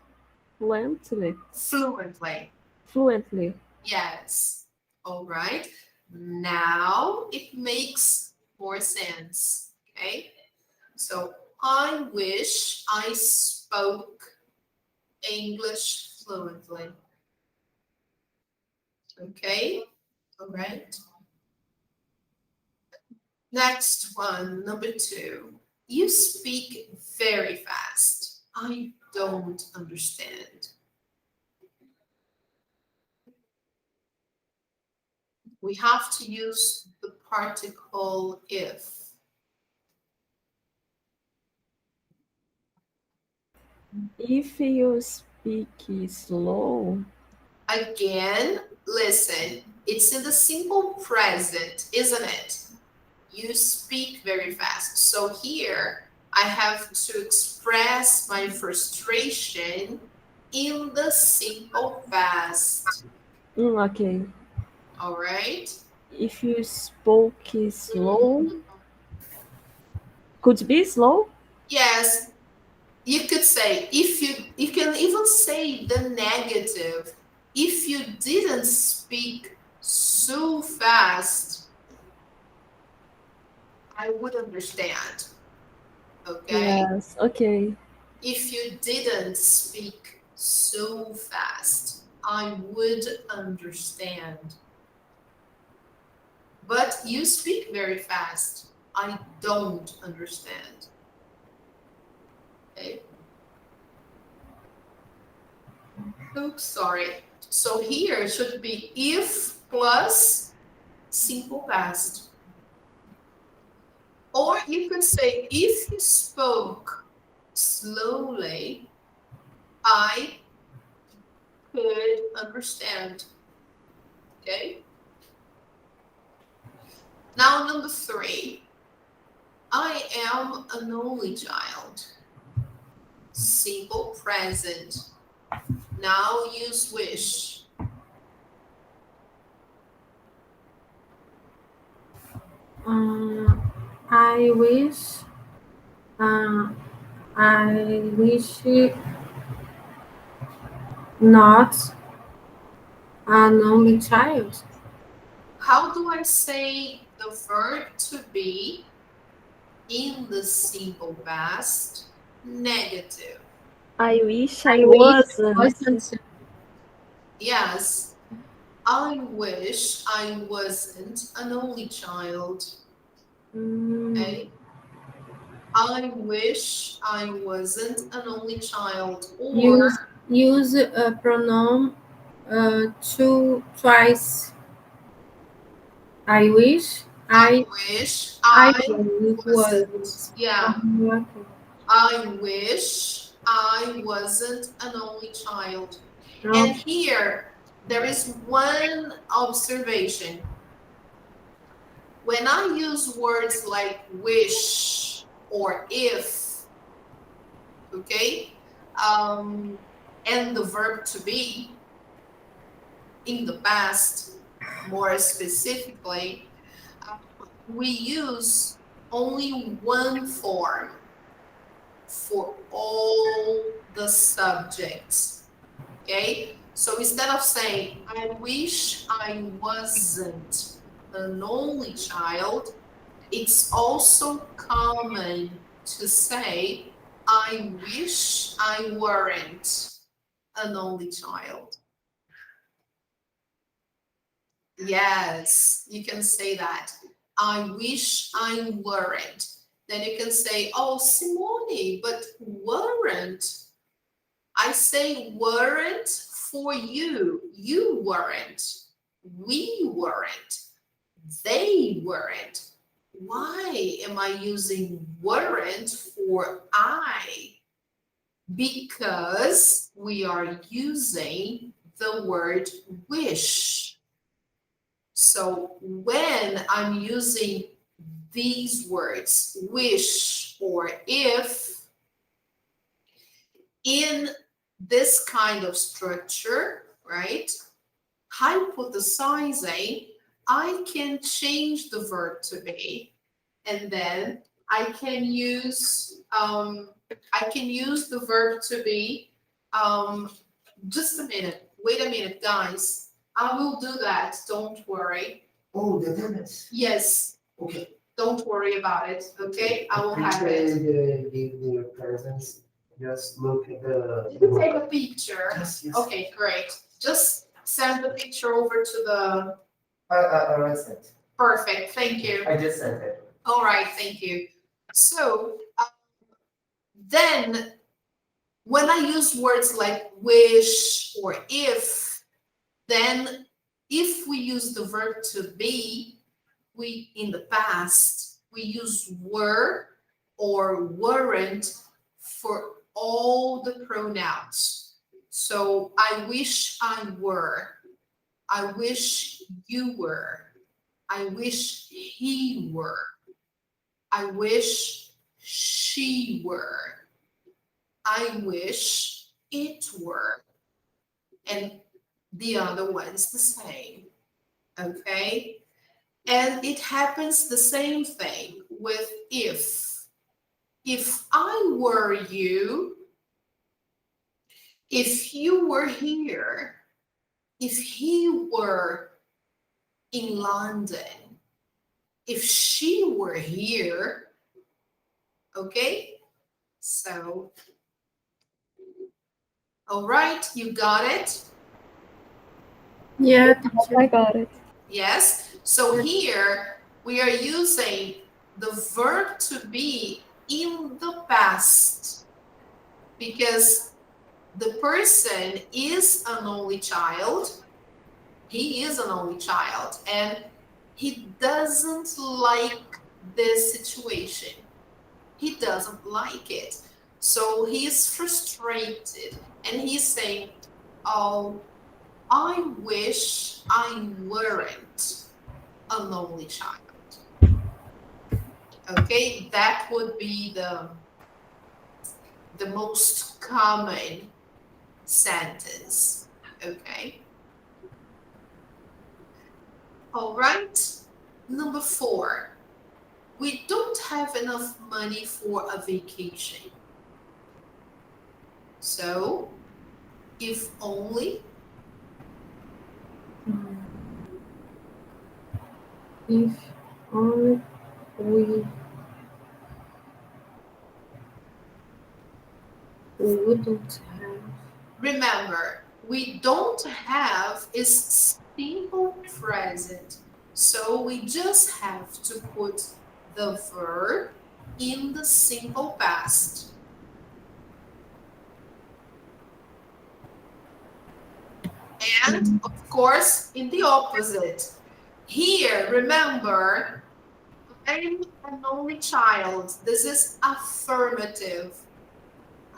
fluently. Fluently. Fluently. Yes. All right. Now it makes more sense. Okay. So I wish I spoke English fluently. Okay. All right. Next one, number 2. You speak very fast. I don't understand. We have to use the particle if. If you speak slow, Again, listen, it's in the simple present, isn't it? You speak very fast. So here I have to express my frustration in the simple past. okay. All right? If you spoke slow, could be slow. Yes, you could say, if you can even say the negative. If you didn't speak so fast, I would understand. Okay? Yes, okay. If you didn't speak so fast, I would understand. But you speak very fast. I don't understand. Okay? Oops, sorry. So here it should be if plus simple past. Or you could say, if you spoke slowly, I could understand. Okay? Now, number 3. I am an only child. Simple present. Now use wish. I wish. I wish not an only child. How do I say the verb to be in the simple past? Negative. I wish I I wish wasn't. wasn't. Yes. I wish I wasn't an only child. Okay. I wish I wasn't an only child. Or Use a pronoun twice. I wish. I wish I I wasn't. wasn't. Yeah. Okay. I wish I wasn't an only child. Okay. And here, there is one observation. When I use words like wish or if, okay, and the verb to be in the past, more specifically, we use only one form for all the subjects. Okay, so instead of saying, I wish I wasn't an only child, it's also common to say, I wish I weren't an only child. Yes, you can say that. I wish I weren't. Then you can say, oh, Simone, but weren't. I say weren't for you. You weren't. We weren't. They weren't. Why am I using weren't for I? Because we are using the word wish. So when I'm using these words, wish or if, in this kind of structure, right? Hypothesizing, I can change the verb to be, and then I can use the verb to be. Just a minute. Wait a minute, guys. I will do that. Don't worry. Oh, the tennis. Yes. Okay. Don't worry about it. Okay, I will have it. The presents. Just look at the. You can take a picture. Yes, yes. Okay, great. Just send the picture over to the. I sent. Perfect. Thank you. I just sent it. All right, thank you. So then when I use words like wish or if, then if we use the verb to be, we in the past, we use were or weren't for all the pronouns. So I wish I were. I wish you were. I wish he were. I wish she were. I wish it were. And the other one's the same. Okay? And it happens the same thing with if. If I were you, if you were here, if he were in London, if she were here, okay? So, all right, you got it? Yeah, I got it. Yes. So here we are using the verb to be in the past because the person is an only child. He is an only child and he doesn't like this situation. He doesn't like it. So he's frustrated and he's saying, oh, I wish I weren't an only child. Okay, that would be the most common sentence. Okay. All right. Number 4. We don't have enough money for a vacation. So, if only. If only we wouldn't have. Remember, we don't have is simple present. So we just have to put the verb in the simple past. And of course, in the opposite. Here, remember, I'm an only child. This is affirmative.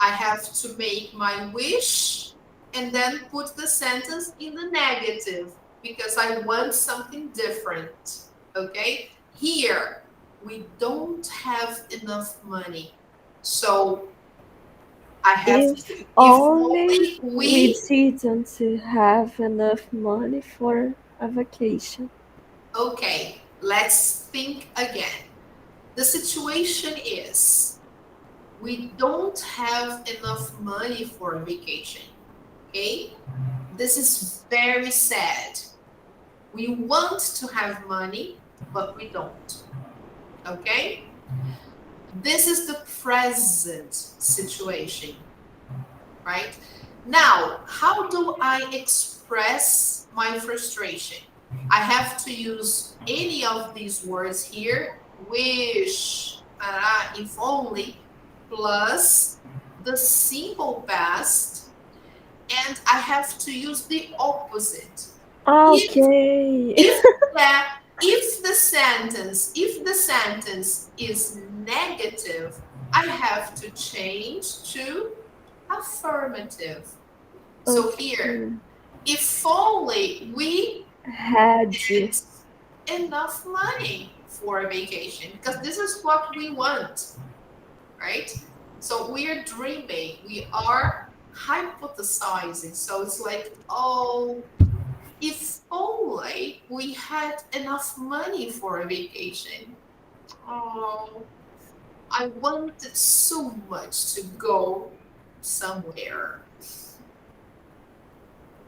I have to make my wish and then put the sentence in the negative because I want something different. Okay? Here, we don't have enough money. So I have If to, if only we we didn't have enough money for a vacation. okay, let's think again. The situation is we don't have enough money for a vacation. Okay? This is very sad. We want to have money, but we don't. Okay? This is the present situation, right? Now, how do I express my frustration? I have to use any of these words here, wish, if only, plus the simple past, and I have to use the opposite. Okay. If the sentence is negative, I have to change to affirmative. So here, if only we had enough money for a vacation, because this is what we want, right? So we are dreaming, we are hypothesizing. So it's like, oh, if only we had enough money for a vacation. Oh, I wanted so much to go somewhere.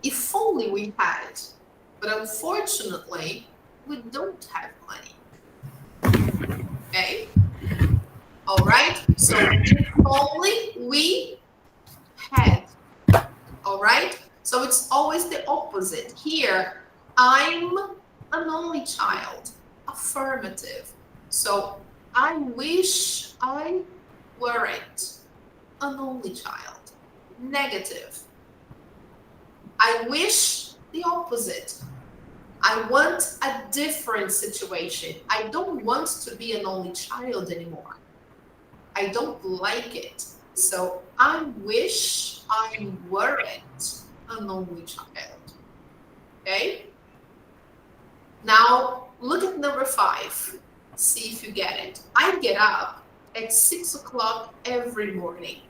If only we had, but unfortunately, we don't have money. Okay? All right? So if only we had. All right? So it's always the opposite. Here, I'm an only child. Affirmative. So I wish I weren't an only child. Negative. I wish the opposite. I want a different situation. I don't want to be an only child anymore. I don't like it. So I wish I weren't an only child. Okay? Now look at number 5. See if you get it. I get up at 6 o'clock every morning.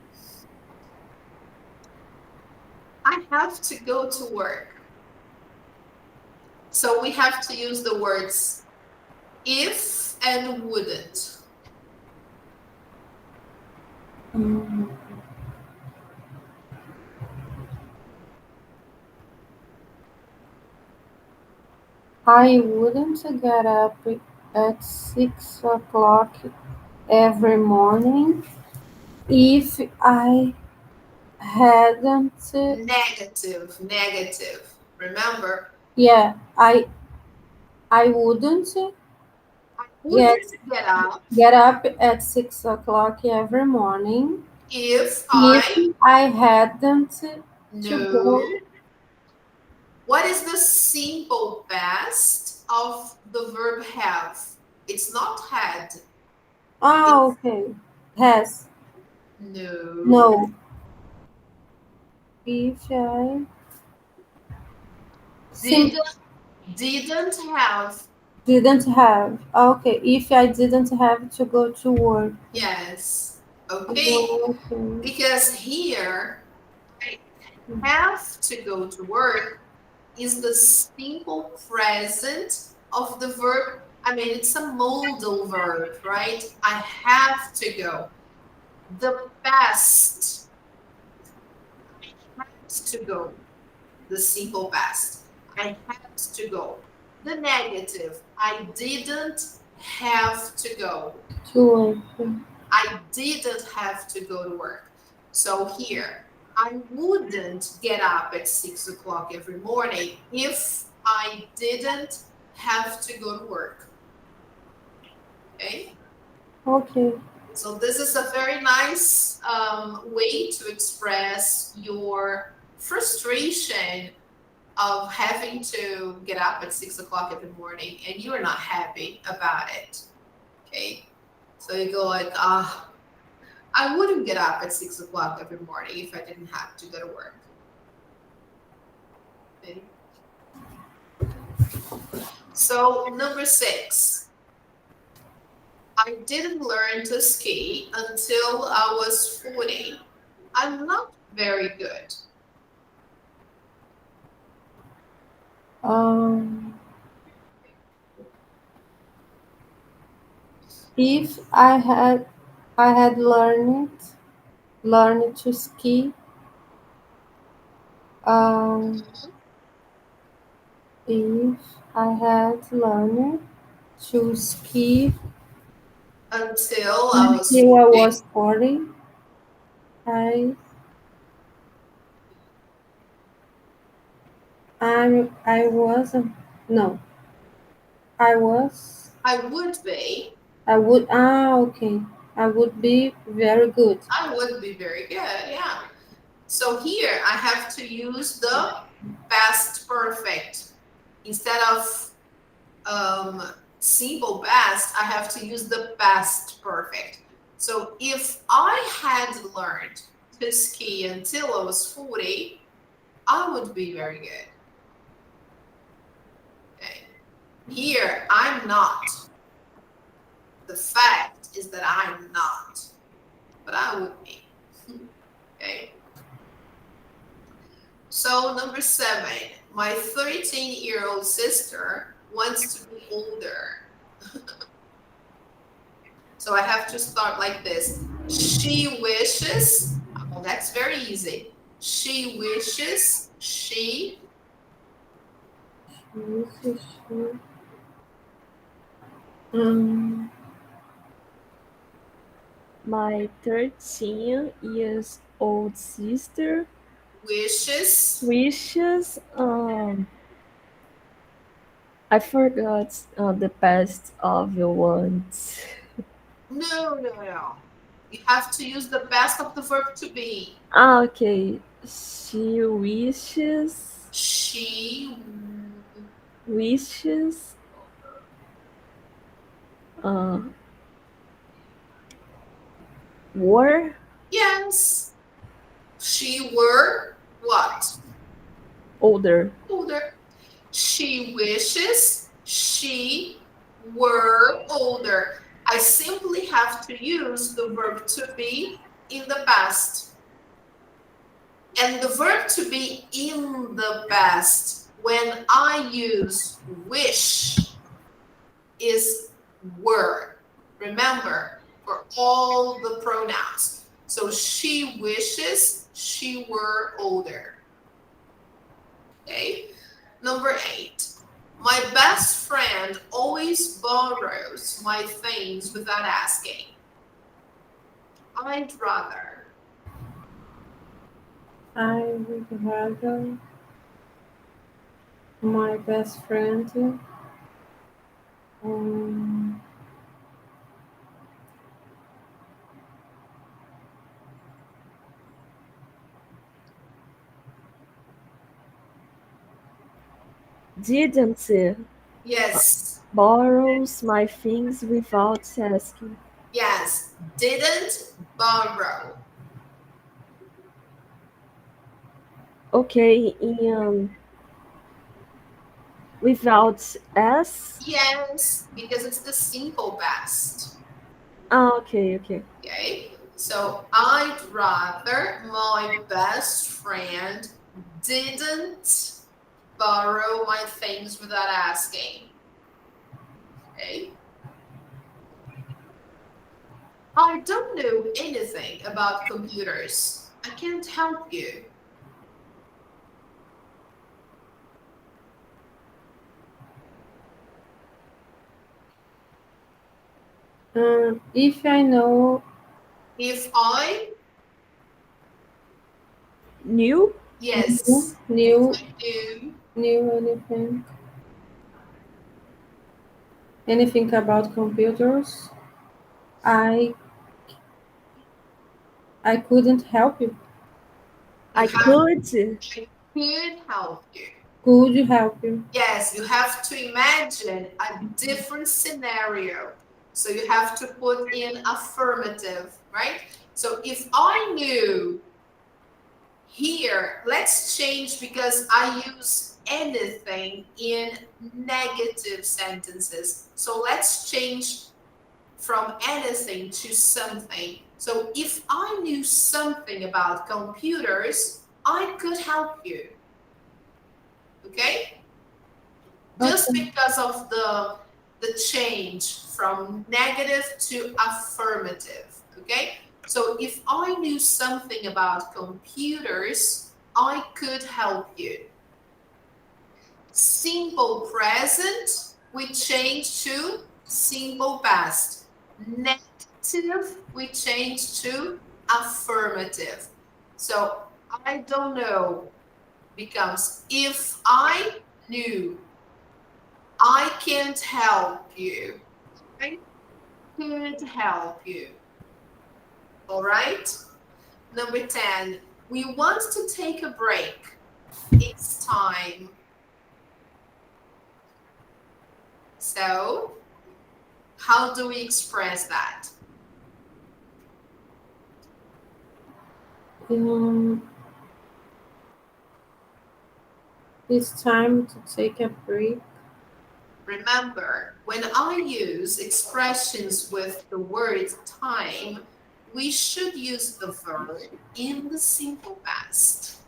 I have to go to work. So we have to use the words if and wouldn't. I wouldn't get up at 6 o'clock every morning if I hadn't. Negative. Remember, Yeah, I wouldn't I wouldn't get up get up at 6 o'clock every morning if if I hadn't to no. go. What is the simple past of the verb have? It's not had. Oh, okay. Has. No. No. If I Didn't have. didn't have. Okay. If I didn't have to go to work. Yes. Okay. Okay. Because here, I have to go to work is the simple present of the verb. I mean, it's a modal verb, right? I have to go. The past, I had to go. The simple past, I had to go. The negative, I didn't have to go. To work. I didn't have to go to work. So here, I wouldn't get up at 6 o'clock every morning if I didn't have to go to work. Okay? Okay. So this is a very nice way to express your frustration of having to get up at 6 o'clock every morning and you're not happy about it. Okay? So you go like, I wouldn't get up at 6 o'clock every morning if I didn't have to go to work. Okay. So number 6, I didn't learn to ski until I was 40. I'm not very good. If I had learned to ski. If I had learned to ski Until I was until I 40. was 40, I wasn't. No, I was. I would be. I would. Okay. I would be very good. I would be very good, yeah. So here I have to use the past perfect. Instead of simple past, I have to use the past perfect. So if I had learned to ski until I was 40, I would be very good. Okay. Here, I'm not. The fact is that I'm not, but I would be. Okay. So number 7, my 13-year-old sister wants to be older. So I have to start like this. She wishes, oh, that's very easy. She wishes she My 13 years old sister wishes I forgot the past of your ones. No, no, no. You have to use the past of the verb to be. Okay. She wishes. She. Wishes. Uh, were Yes. She were what? older. Older. She wishes she were older. I simply have to use the verb to be in the past. And the verb to be in the past, when I use wish, is were. Remember, for all the pronouns. So she wishes she were older. Okay. Number 8. My best friend always borrows my things without asking. I'd rather. I would rather my best friend um, Didn't Yes. borrows my things without asking. Yes. Didn't borrow. Okay, in without s. Yes, because it's the simple past. Okay, okay. Okay. So I'd rather my best friend didn't borrow my things without asking. Okay. I don't know anything about computers. I can't help you. if I know If I, New. yes, if knew I knew anything about computers, I I couldn't help you. you I have, could. I could help you. Could help you. Yes, you have to imagine a different scenario. So you have to put in affirmative, right? So if I knew here, let's change because I use anything in negative sentences. So let's change from anything to something. So if I knew something about computers, I could help you. Okay? Just Okay. because of the change from negative to affirmative. Okay? So if I knew something about computers, I could help you. Simple present, we change to simple past. Negative, we change to affirmative. So I don't know becomes if I knew. I can't help you. I could help you. All right. Number 10, we want to take a break. It's time. So, how do we express that? Um, it's time to take a break. Remember, when I use expressions with the word time, we should use the verb in the simple past.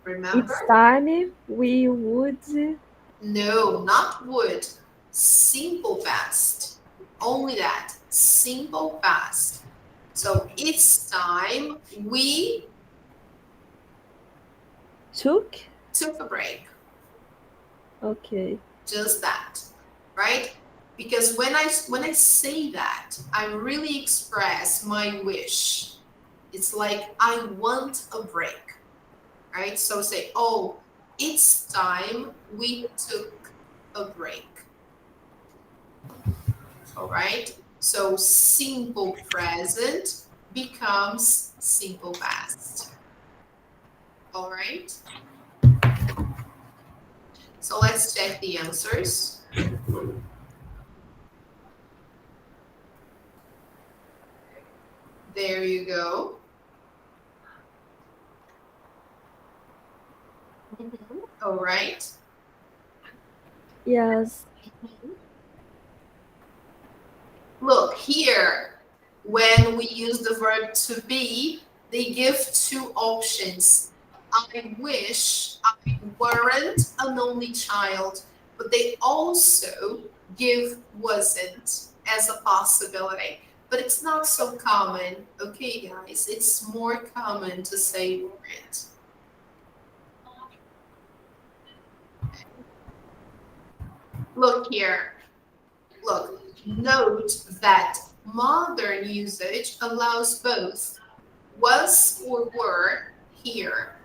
It's Remember? time we would. No, not would. Simple past. Only that. Simple past. So it's time we Took. took a break. Okay. Just that. Right? Because when I say that, I really express my wish. It's like I want a break. Right? So say, oh, It's time we took a break. All right, so simple present becomes simple past. All right, so let's check the answers. There you go. All right. Yes. Look here, when we use the verb to be, they give two options. I wish I weren't an only child, but they also give wasn't as a possibility. But it's not so common, okay, guys? It's more common to say weren't. Look here. Look, note that modern usage allows both was or were here.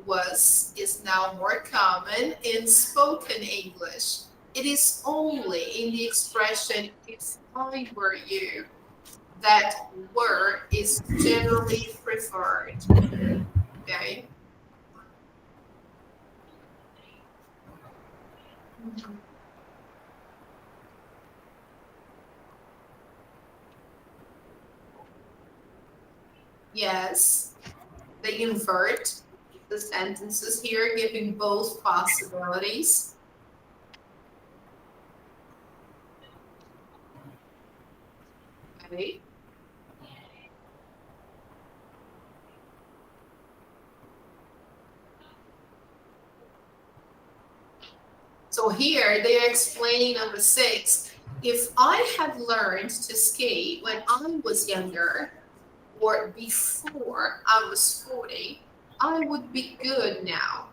Was is now more common in spoken English. It is only in the expression if I were you that were is generally preferred. Okay. Yes, they invert the sentences here, giving both possibilities. Okay. So here they are explaining number 6. If I had learned to skate when I was younger or before I was 40, I would be good now.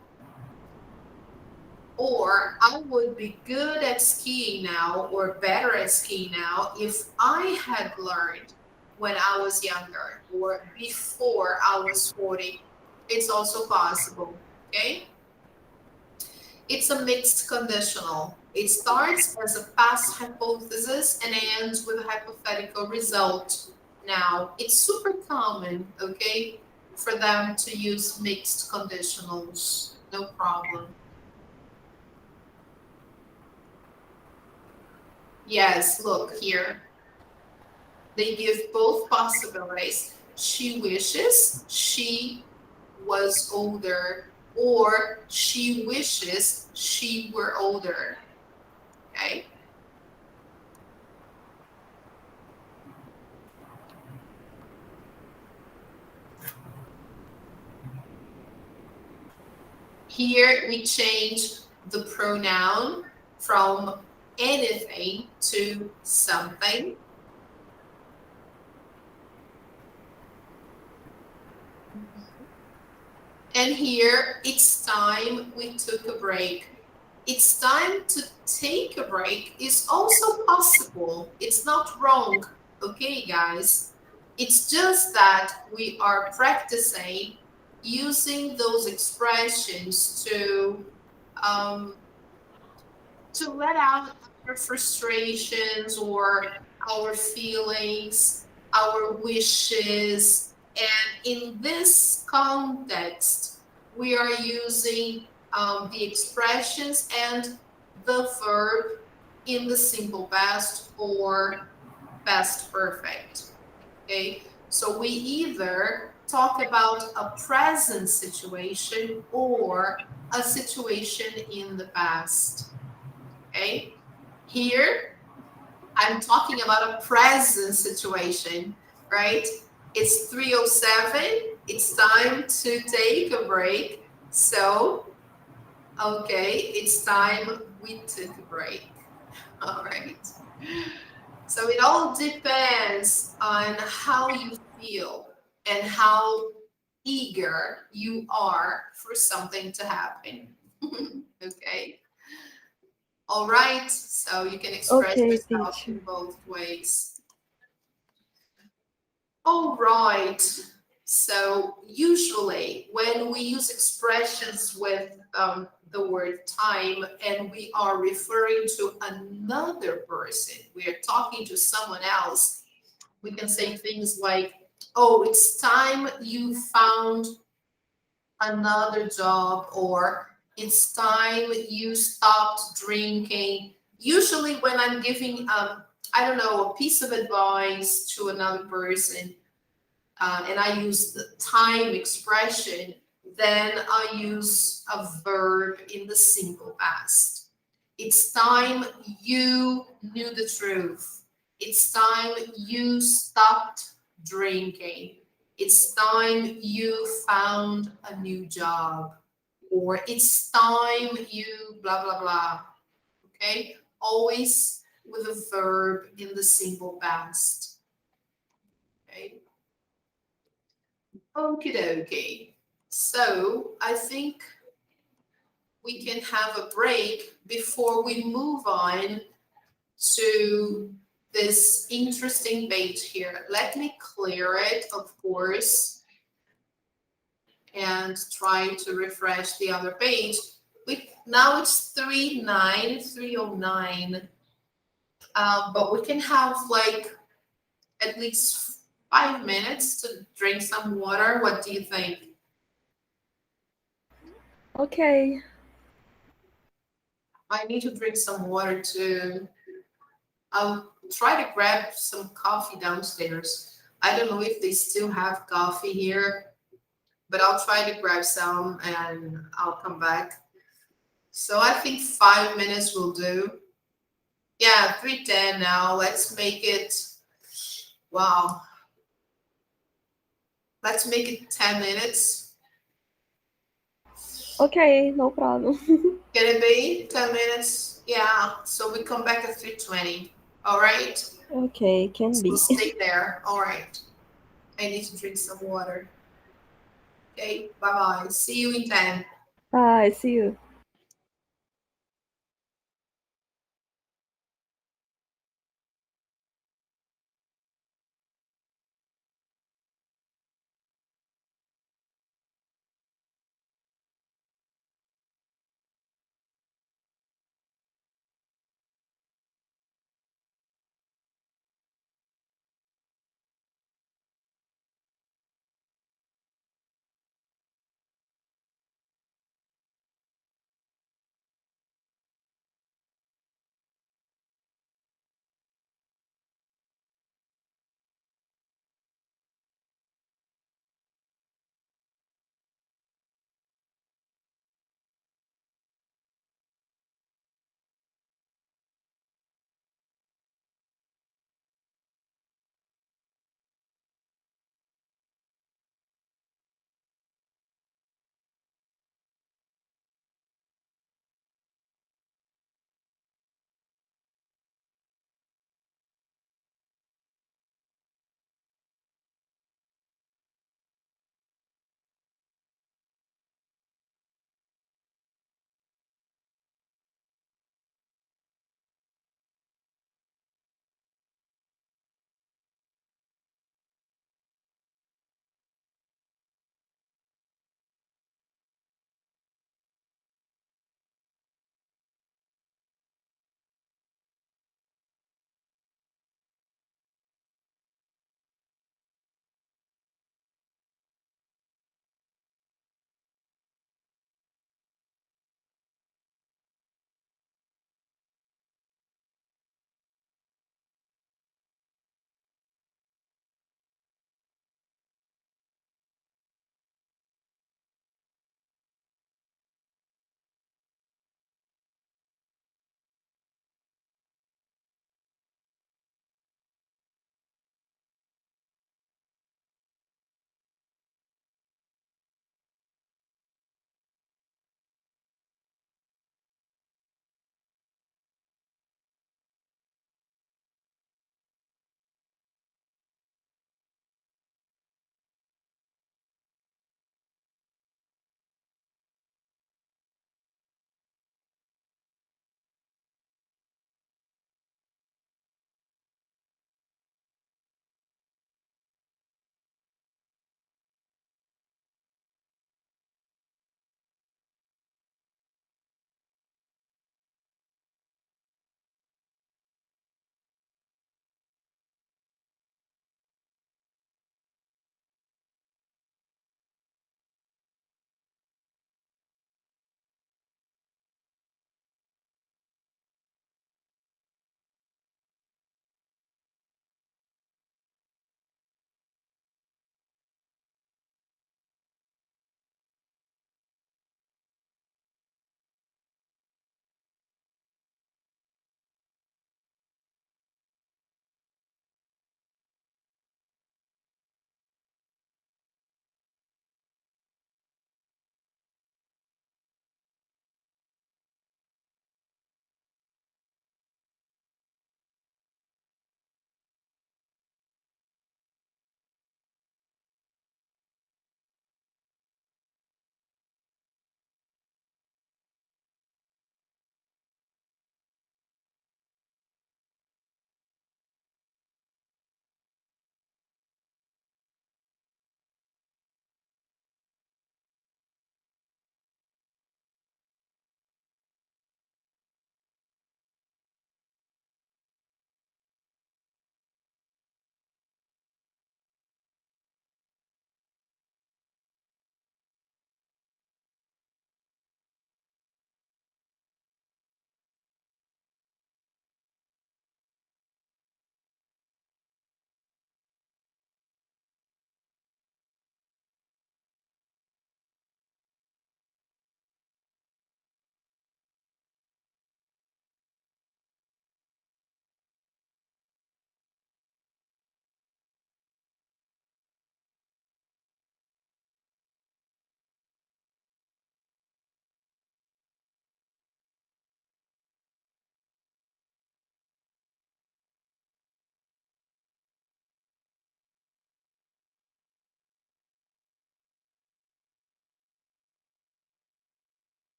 Or I would be good at skiing now or better at skiing now if I had learned when I was younger or before I was 40. It's also possible, okay? It's a mixed conditional. It starts as a past hypothesis and ends with a hypothetical result. Now, it's super common, okay, for them to use mixed conditionals. No problem. Yes, look here. They give both possibilities. She wishes she was older, or she wishes she were older. Okay. Here we change the pronoun from anything to something. And here it's time we took a break. It's time to take a break is also possible. It's not wrong. Okay, guys. It's just that we are practicing using those expressions um, to let out our frustrations or our feelings, our wishes. And in this context, we are using the expressions and the verb in the simple past or past perfect. Okay, so we either talk about a present situation or a situation in the past. Okay, here I'm talking about a present situation, right? It's 3:07. It's time to take a break. So, okay, it's time we took a break. All right. So it all depends on how you feel and how eager you are for something to happen. Okay. All right. So you can express Okay, yourself teacher. in both ways. All right. So usually when we use expressions with the word time and we are referring to another person, we are talking to someone else, we can say things like, oh, it's time you found another job, or it's time you stopped drinking. Usually when I'm giving, I don't know, a piece of advice to another person, and I use the time expression, then I use a verb in the simple past. It's time you knew the truth. It's time you stopped drinking. It's time you found a new job. Or it's time you blah, blah, blah. Okay? Always with a verb in the simple past. Okay? Okie dokie. So I think we can have a break before we move on to this interesting page here. Let me clear it, of course, and try to refresh the other page. Now it's 39309, but we can have like at least 5 minutes to drink some water. What do you think? Okay. I need to drink some water too. I'll try to grab some coffee downstairs. I don't know if they still have coffee here, but I'll try to grab some and I'll come back. So I think 5 minutes will do. Yeah, 3:10 now. Let's make it, wow. Let's make it 10 minutes. Okay, no problem. Can it be 10 minutes? Yeah, so we come back at 3:20. All right? Okay, can So be. stay there. All right. I need to drink some water. Okay, bye-bye. See you in 10. Bye, see you.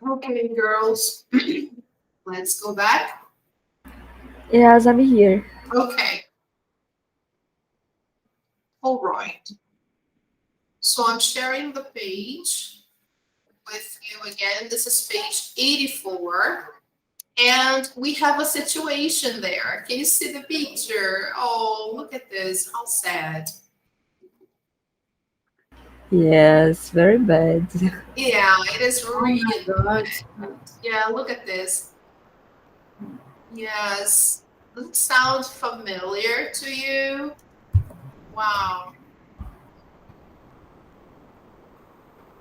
Okay, girls, let's go back. Yes, I'm here. Okay. All right. So I'm sharing the page with you again. This is page 84. And we have a situation there. Can you see the picture? Oh, look at this. How sad. Yes, very bad. Yeah, it is Oh my really God. bad. Yeah, look at this. Yes. Does it sound familiar to you? Wow.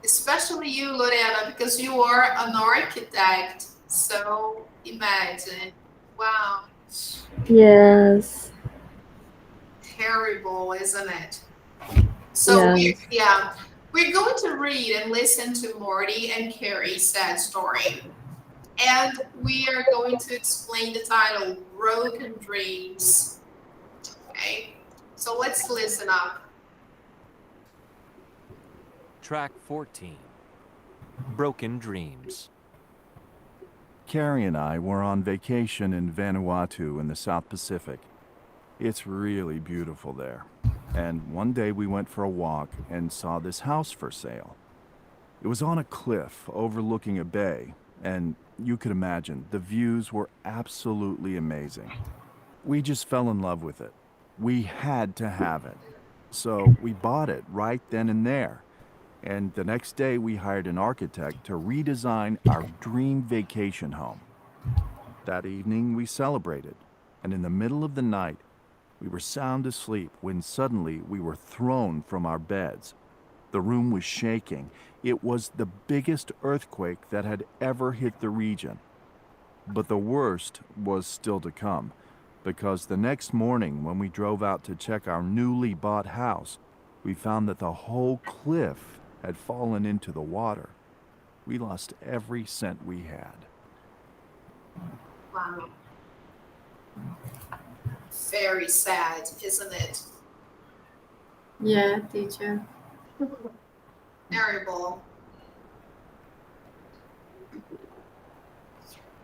Especially you, Lorena, because you are an architect. So imagine. Wow. Yes. Terrible, isn't it? So Yes. we're going to read and listen to Marty and Carrie's sad story. And we are going to explain the title, Broken Dreams. Okay, so let's listen up. Track 14. Broken Dreams. Carrie and I were on vacation in Vanuatu in the South Pacific. It's really beautiful there. And one day we went for a walk and saw this house for sale. It was on a cliff overlooking a bay, and you could imagine the views were absolutely amazing. We just fell in love with it. We had to have it. So we bought it right then and there. And the next day we hired an architect to redesign our dream vacation home. That evening we celebrated, and in the middle of the night, we were sound asleep when suddenly we were thrown from our beds. The room was shaking. It was the biggest earthquake that had ever hit the region. But the worst was still to come, because the next morning when we drove out to check our newly bought house, we found that the whole cliff had fallen into the water. We lost every cent we had. Wow. Very sad, isn't it? Yeah, teacher. Terrible.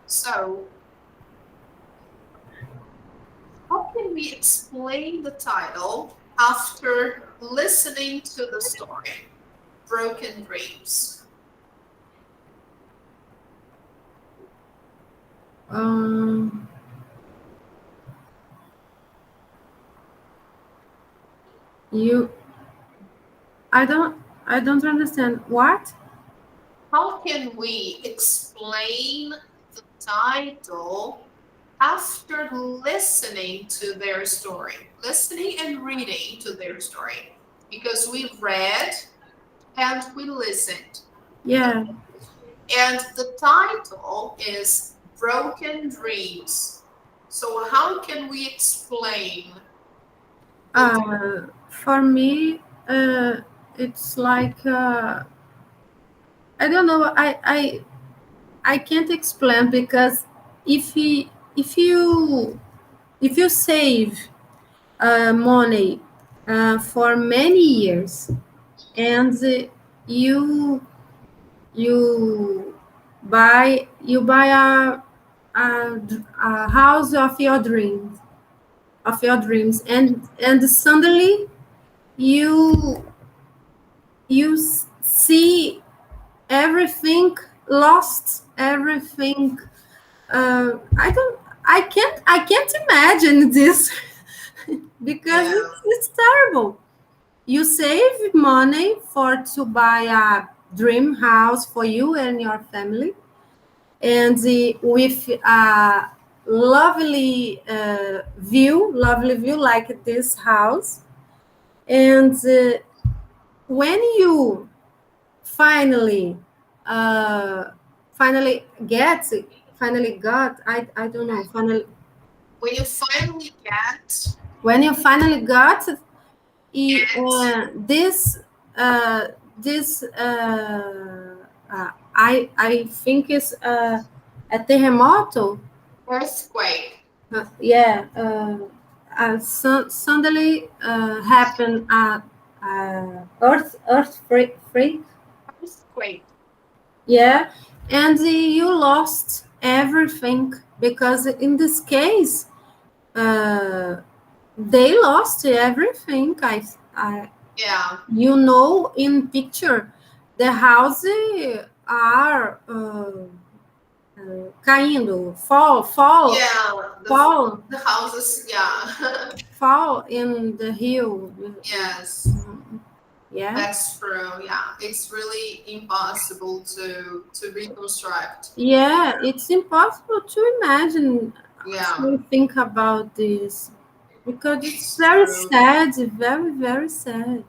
So, how can we explain the title after listening to the story, Broken Dreams? You, I don't understand. What? How can we explain the title after listening to their story, listening and reading to their story? Because we read and we listened. Yeah. And the title is Broken Dreams. So how can we explain? For me, it's like I don't know. I can't explain because if you save money for many years and you you buy a house of your dreams and suddenly you see everything lost, everything. I can't imagine this because Yeah. it's terrible. You save money for to buy a dream house for you and your family, and with a lovely view like this house. And when you finally uh, finally got, I don't know, finally When you finally get, when you finally got get this uh, this I think is a terremoto. earthquake, Yeah, suddenly happened earthquake. Earthquake. Yeah, and you lost everything because in this case, they lost everything. Yeah. You know, in picture, the houses are caindo, Yeah. fall, The houses. Yeah. fall in the hill. Yes. Yeah, That's true. Yeah. It's really impossible to reconstruct. yeah, it's impossible to imagine, Yeah. to think about this because it's It's very true. sad, very, very sad.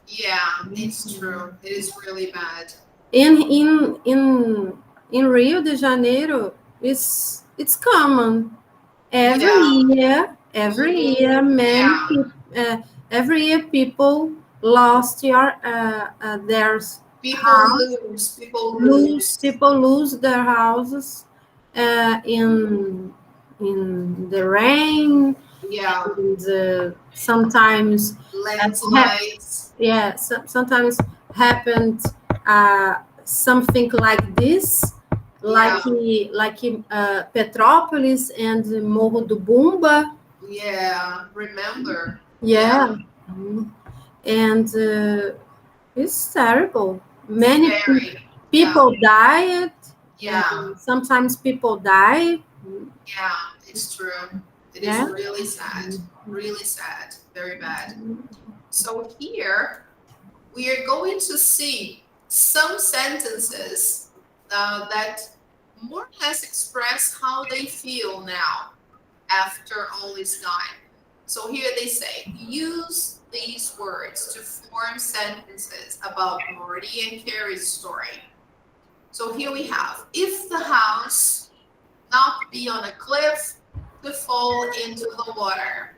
Yeah, it's true. It is really bad. In in in in Rio de Janeiro, it's common. Yeah. Every Mhm. year, Yeah. every year people lost their People house, lose. People lose. people lose their houses in the rain, Yeah. and sometimes uh, Landslides. yeah, sometimes happened something like this, Yeah. like Petrópolis and Morro do Bumba. Yeah. Remember. Yeah. Yeah. Mhm. And it's terrible. It's Many very. Yeah. people died. Yeah. Sometimes people die. Yeah. It's true. It is Yeah. really sad. Really sad. Very bad. So here we are going to see some sentences that more or less express how they feel now after all is done. So here they say, use these words to form sentences about Morty and Carrie's story. So here we have, if the house not be on a cliff to fall into the water.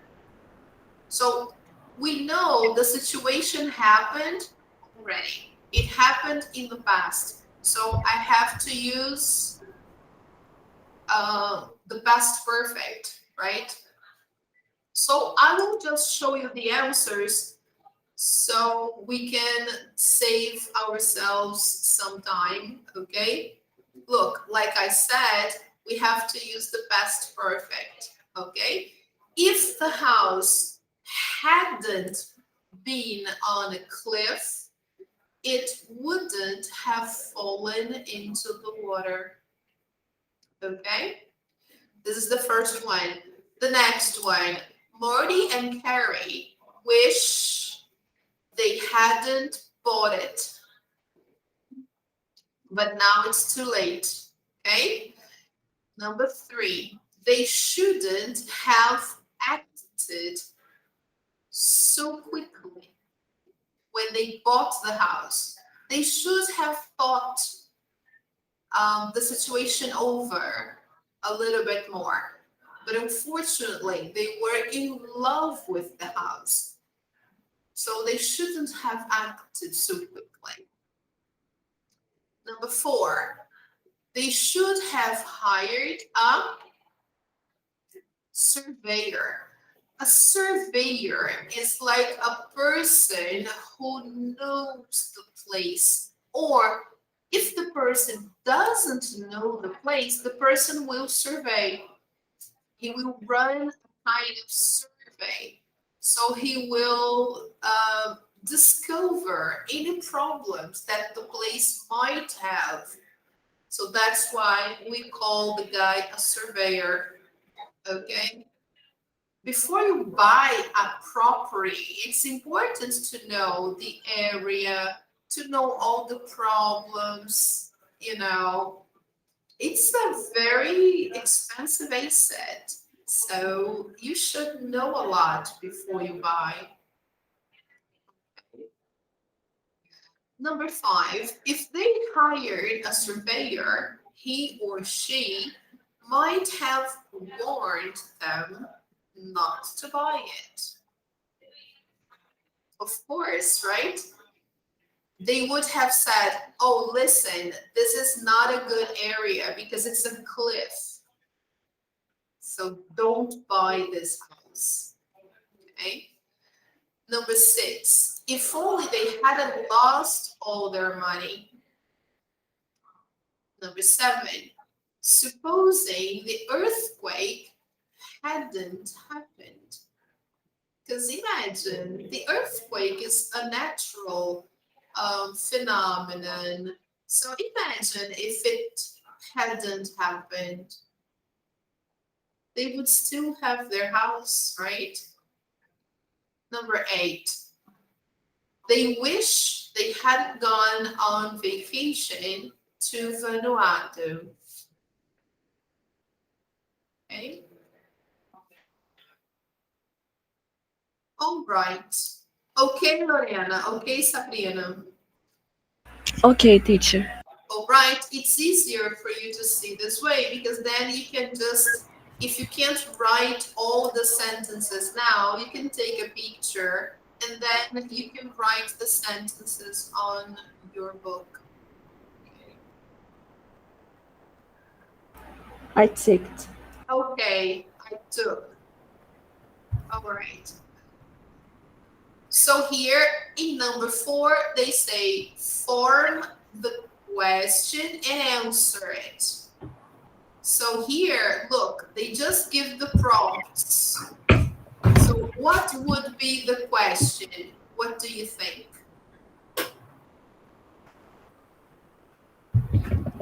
So we know the situation happened already. It happened in the past. So I have to use the past perfect, right? So I will just show you the answers so we can save ourselves some time, okay? Look, like I said, we have to use the past perfect, okay? If the house hadn't been on a cliff, it wouldn't have fallen into the water, okay? This is the first one. The next one, Morty and Carrie wish they hadn't bought it, but now it's too late. Okay? Number 3, they shouldn't have acted so quickly when they bought the house. They should have thought the situation over a little bit more. But unfortunately, they were in love with the house. So they shouldn't have acted so quickly. Number 4, they should have hired a surveyor. A surveyor is like a person who knows the place, or if the person doesn't know the place, the person will survey. He will run a kind of survey. So he will discover any problems that the place might have. So that's why we call the guy a surveyor. Okay. Before you buy a property, it's important to know the area, to know all the problems, you know. It's a very expensive asset, so you should know a lot before you buy. Number 5, if they hired a surveyor, he or she might have warned them not to buy it. Of course, right? They would have said, oh, listen, this is not a good area because it's a cliff. So don't buy this house. Okay. Number 6, If only they hadn't lost all their money. Number 7, supposing the earthquake hadn't happened. Because imagine, the earthquake is a natural phenomenon. So imagine if it hadn't happened, they would still have their house, right? Number 8, they wish they hadn't gone on vacation to Vanuatu. Okay. All right. Okay, Lorena. Okay, Sabrina. Okay, teacher. All right. It's easier for you to see this way because then you can just, if you can't write all the sentences now, you can take a picture and then you can write the sentences on your book. I ticked. Okay, I took. All right. So here in number 4, they say form the question and answer it. So here, look, they just give the prompts. So what would be the question? What do you think?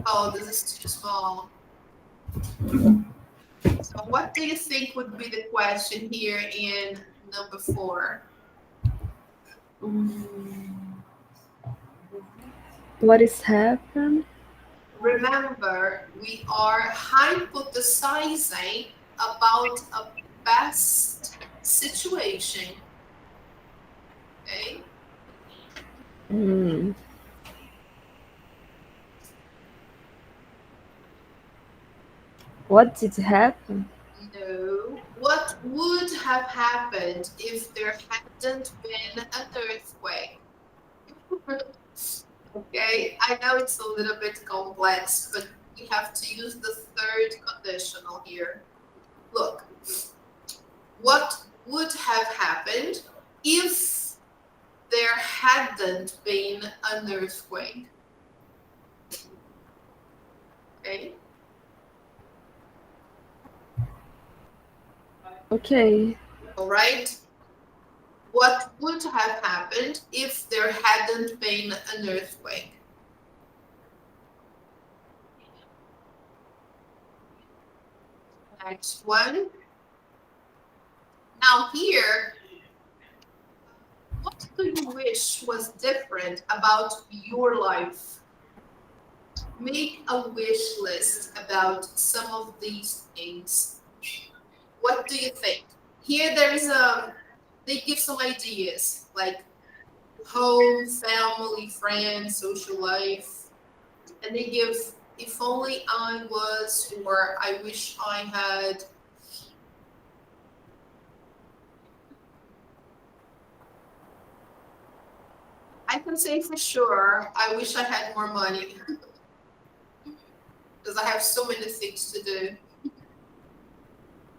Oh, this is too small. So what do you think would be the question here in number 4? What is happened? Remember, we are hypothesizing about a past situation. Okay? What did happen? No. What would have happened if there hadn't been an earthquake? Okay, I know it's a little bit complex, but we have to use the third conditional here. Look, what would have happened if there hadn't been an earthquake? Okay. Okay. All right. What would have happened if there hadn't been an earthquake? Next one. Now here, what do you wish was different about your life? Make a wish list about some of these things. What do you think? Here there is they give some ideas like home, family, friends, social life, and they give if only I was, or I wish I had. I can say for sure, I wish I had more money because I have so many things to do.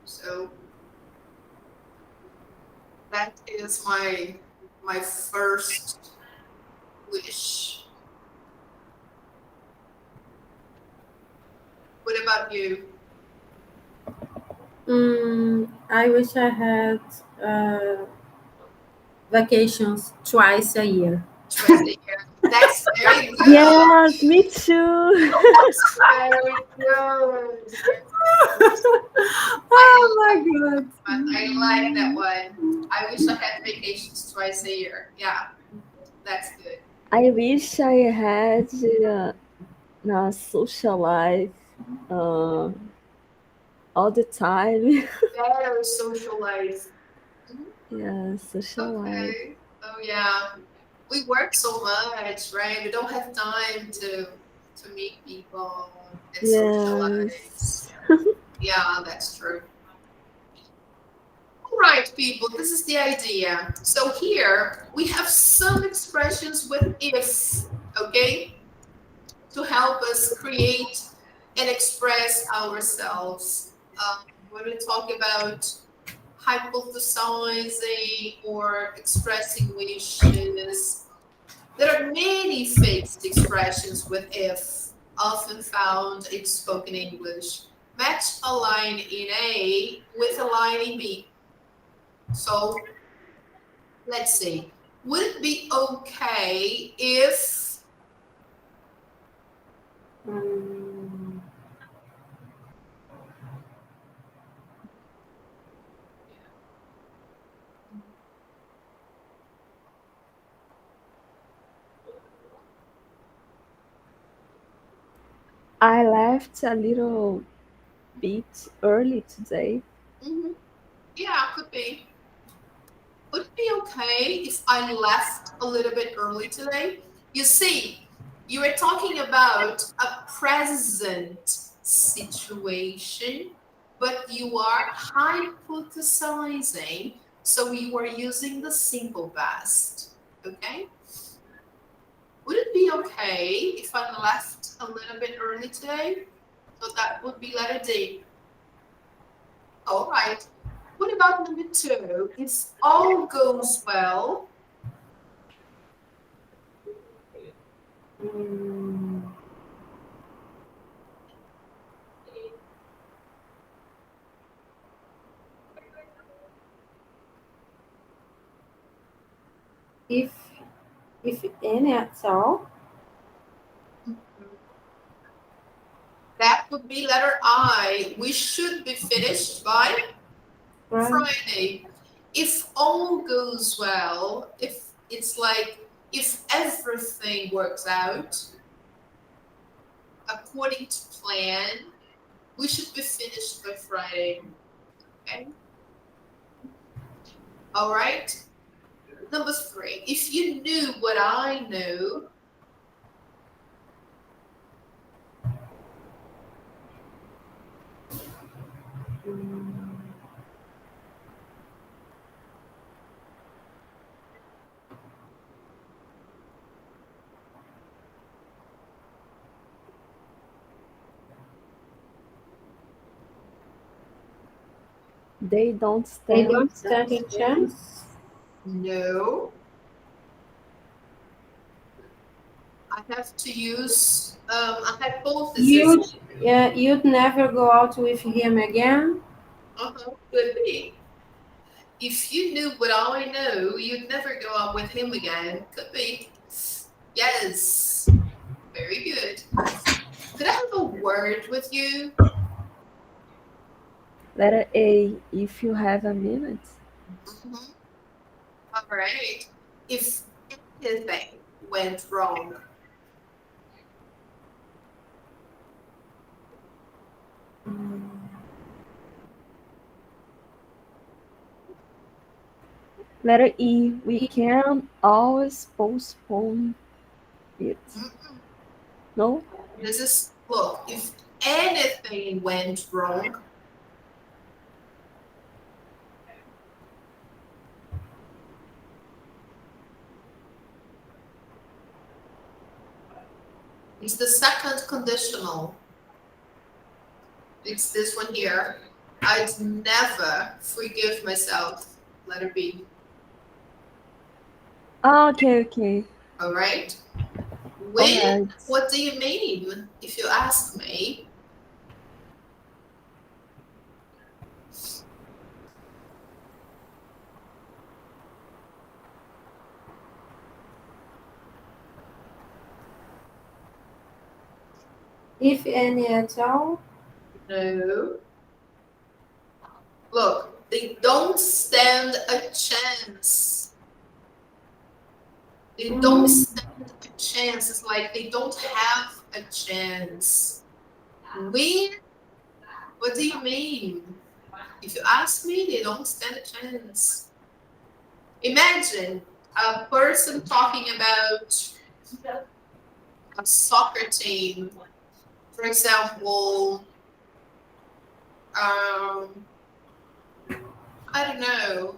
So that is my first wish. What about you? I wish I had vacations twice a year. Twice a year. That's very good. Yes, me too. That's very good. Oh my God. I like that one. I wish I had vacations twice a year. Yeah, that's good. I wish I had a social life all the time. Better social life. Yeah, social life. Okay. Oh yeah. We work so much, right? We don't have time to meet people and socialize. Yes. Yeah, that's true. All right, people, this is the idea. So here we have some expressions with if, okay, to help us create and express ourselves. When we talk about hypothesizing or expressing wishes. There are many fixed expressions with if, often found in spoken English. Match a line in A with a line in B. So let's see. Would it be okay if Mm, I left a little bit early today. Mhm. Yeah, could be. Would it be okay if I left a little bit early today? You see, you were talking about a present situation, but you are hypothesizing, so you are using the simple past. Okay? Would it be okay if I left a little bit early today? So that would be letter D. All right. What about number 2? If all goes well, mm, if if any at all. that would be letter I. We should be finished by Right. Friday. If all goes well, if it's like if everything works out according to plan, we should be finished by Friday. Okay? All right. Number 3. If you knew what I know, Mm, They don't they stand don't stand a chance. no. I have to use a hypothesis. You'd never go out with him again. Could be. If you knew what I know, you'd never go out with him again. Could be. Yes. Very good. Could I have a word with you? Letter A, if you have a minute. Mhm. All right. If anything went wrong, Letter E, we can always postpone it. No? this is look, if anything went wrong, it's the second conditional. It's this one here. I'd never forgive myself. Letter B. Okay. All right. When? Alright. What do you mean? If you ask me. If any at all. No. Look, they don't stand a chance. They don't stand a chance. It's like they don't have a chance. When? What do you mean? If you ask me, they don't stand a chance. Imagine a person talking about a soccer team. For example, I don't know.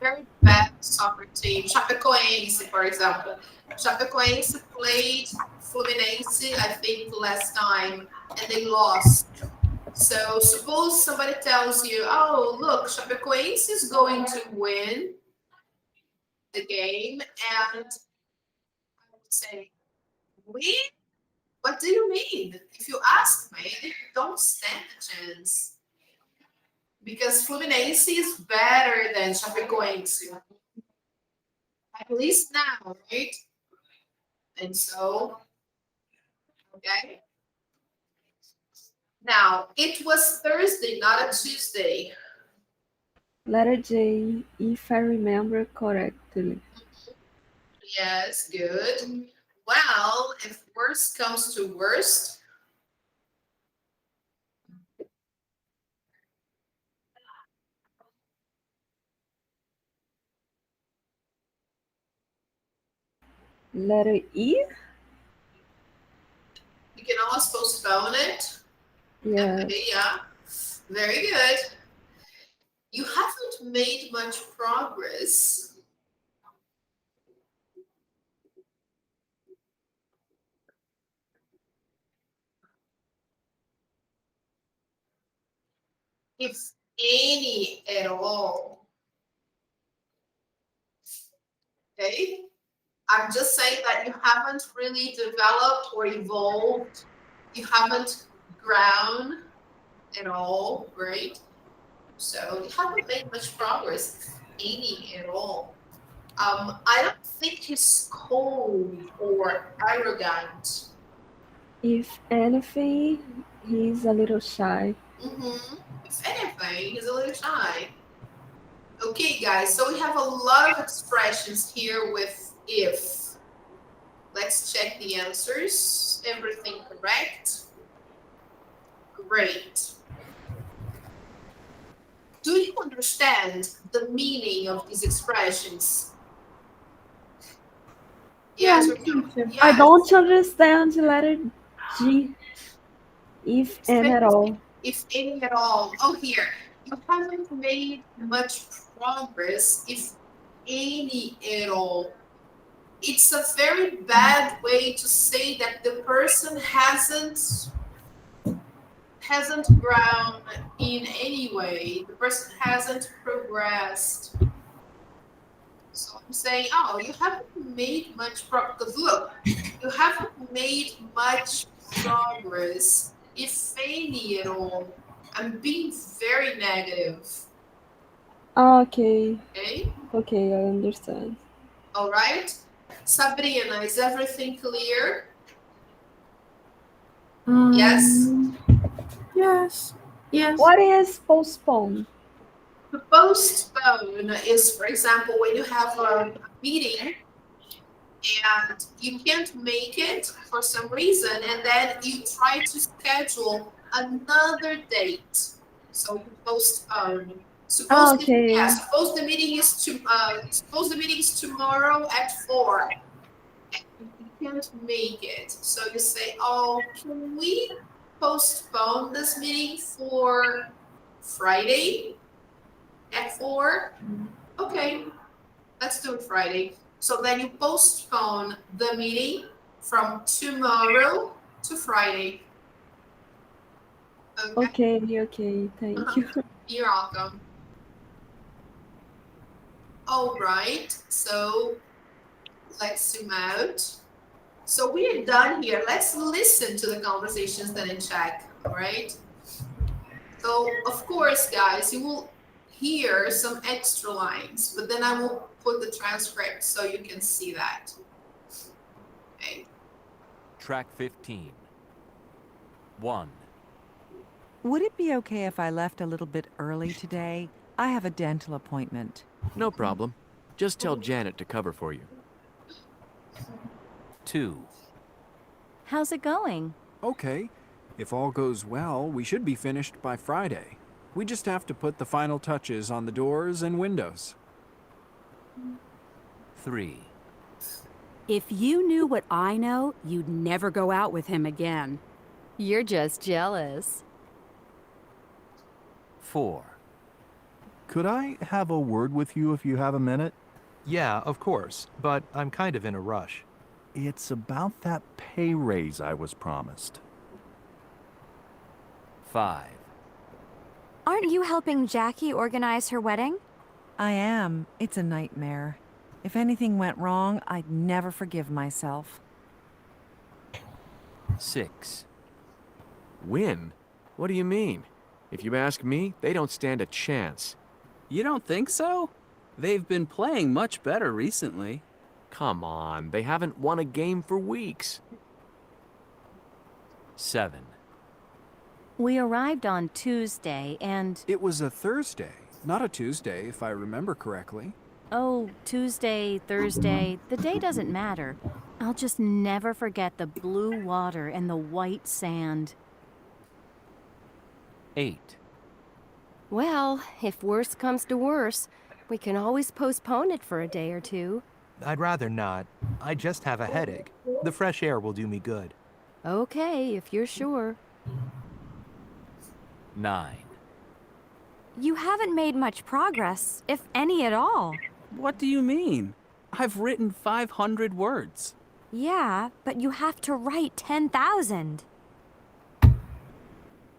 very bad soccer team. Chapecoense, for example. Chapecoense played Fluminense, I think, last time, and they lost. So suppose somebody tells you, oh, look, Chapecoense is going to win the game, and I would say, we? What do you mean? If you ask me, they don't stand a chance. Because Fluminense is better than Chapecoense. At least now, right? And so, okay. Now, it was Thursday, not a Tuesday. Letter J, if I remember correctly. Yes, good. Well, if worst comes to worst, Letter E? you can always postpone it. Yes. Okay, yeah, very good. You haven't made much progress. If any at all. Okay? I'm just saying that you haven't really developed or evolved. You haven't grown at all, right? So you haven't made much progress, if any at all. I don't think he's cold or arrogant. If anything, he's a little shy. If anything, he's a little shy. Okay, guys, so we have a lot of expressions here with if. Let's check the answers. Everything correct? Great. Do you understand the meaning of these expressions? Yes or no? teacher. I Yes. don't understand letter G. If and at all. If any at all. Oh, here. You haven't made much progress, if any at all. It's a very bad way to say that the person hasn't grown in any way. The person hasn't progressed. So I'm saying, oh, you haven't made much progress. Because look, you haven't made much progress, if any at all. I'm being very negative. Okay. Okay? Okay, I understand. All right? Sabrina, is everything clear? Yes? Yes. Yes. What is postpone? To postpone is, for example, when you have a meeting and you can't make it for some reason, and then you try to schedule another date. So you postpone. Suppose Okay. suppose the meeting is tomorrow at 4. And you can't make it. So you say, oh, can we postpone this meeting for Friday at 4? Okay, let's do it Friday. So then you postpone the meeting from tomorrow to Friday. Okay, thank you. You're welcome. All right, so let's zoom out. So we are done here. Let's listen to the conversations that in check, all right? So of course, guys, you will hear some extra lines, but then I will put the transcript so you can see that. Okay. Track 15. 1. Would it be okay if I left a little bit early today? I have a dental appointment. No problem. Just tell Janet to cover for you. 2. How's it going? Okay. If all goes well, we should be finished by Friday. We just have to put the final touches on the doors and windows. 3. If you knew what I know, you'd never go out with him again. You're just jealous. 4. Could I have a word with you if you have a minute? Yeah, of course, but I'm kind of in a rush. It's about that pay raise I was promised. 5, Aren't you helping Jackie organize her wedding? I am. It's a nightmare. If anything went wrong, I'd never forgive myself. 6, Win? What do you mean? If you ask me, they don't stand a chance. You don't think so? They've been playing much better recently. Come on, they haven't won a game for weeks. 7, We arrived on Tuesday and... It was a Thursday, not a Tuesday, if I remember correctly. Oh, Tuesday, Thursday, the day doesn't matter. I'll just never forget the blue water and the white sand. 8, Well, if worse comes to worse, we can always postpone it for a day or two. I'd rather not. I just have a headache. The fresh air will do me good. Okay, if you're sure. 9, You haven't made much progress, if any at all. What do you mean? I've written 500 words. Yeah, but you have to write 10,000.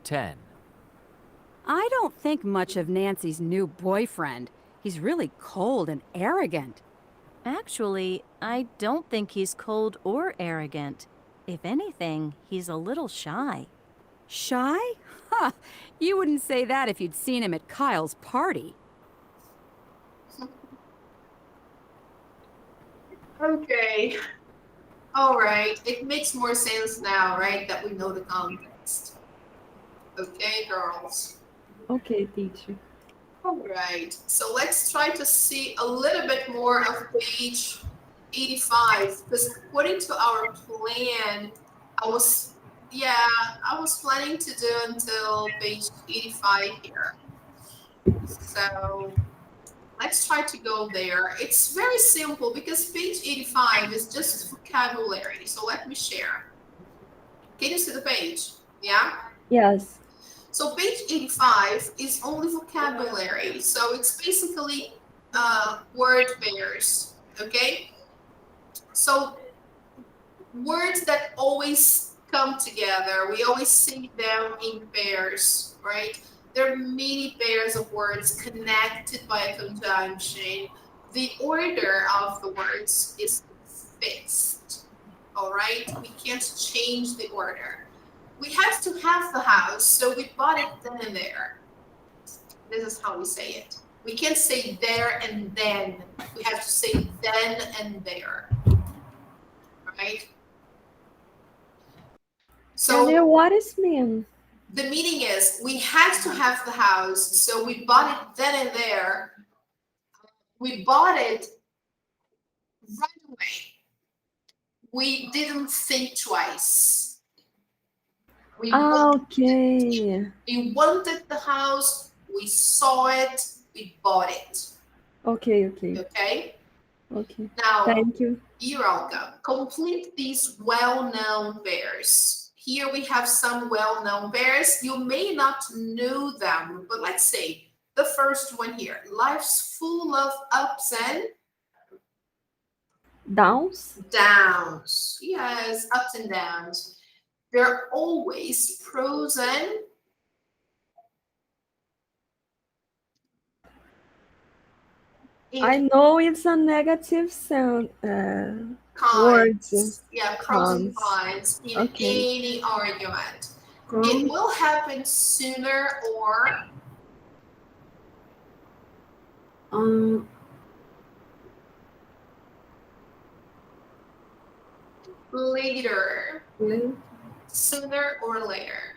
10, I don't think much of Nancy's new boyfriend. He's really cold and arrogant. Actually, I don't think he's cold or arrogant. If anything, he's a little shy. Shy? Ha! You wouldn't say that if you'd seen him at Kyle's party. Okay. All right. It makes more sense now, right? That we know the context. Okay, girls. Okay, teacher. All right. So let's try to see a little bit more of page 85, because according to our plan, I was planning to do until page 85 here. So let's try to go there. It's very simple because page 85 is just vocabulary. So let me share. Can you see the page? Yeah? Yes. So page 85 is only vocabulary. So it's basically word pairs, okay? So words that always come together. We always see them in pairs, right? There are many pairs of words connected by a conjunction. The order of the words is fixed, all right? We can't change the order. We have to have the house, so we bought it then and there. This is how we say it. We can't say there and then. We have to say then and there, right? So And what is mean? the meaning is we have to have the house, so we bought it then and there. We bought it right away. We didn't think twice. We Okay. we wanted the house, we saw it, we bought it. Okay. Okay? Okay. Now, Thank you. you're welcome. Complete these well-known pairs. Here we have some well-known pairs. You may not know them, but let's say the first one here. Life's full of ups and Downs? downs. Yes, ups and downs. There are always pros and I know it's a negative sound. cons. Words. Yeah, pros and Cons. cons in Okay. any argument. It will happen sooner or Um. later. Sooner or later.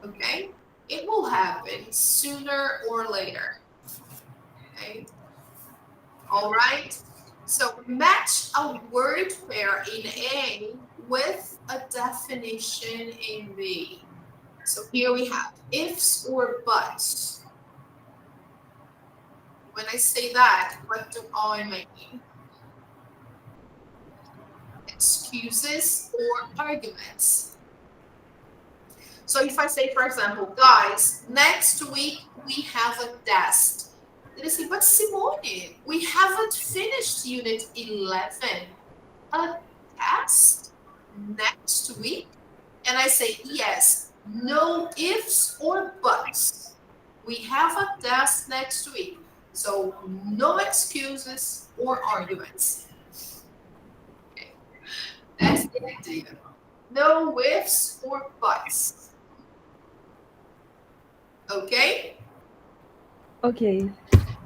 Okay? It will happen sooner or later. Okay? All right? So match a word pair in A with a definition in B. So here we have ifs or buts. When I say that, what do I mean? Excuses or arguments. So if I say, for example, guys, next week we have a test. They say, but Simone, we haven't finished Unit 11. A test next week? And I say, yes, no ifs or buts. We have a test next week, so no excuses or arguments. Okay. That's the idea. No ifs or buts. Okay? Okay.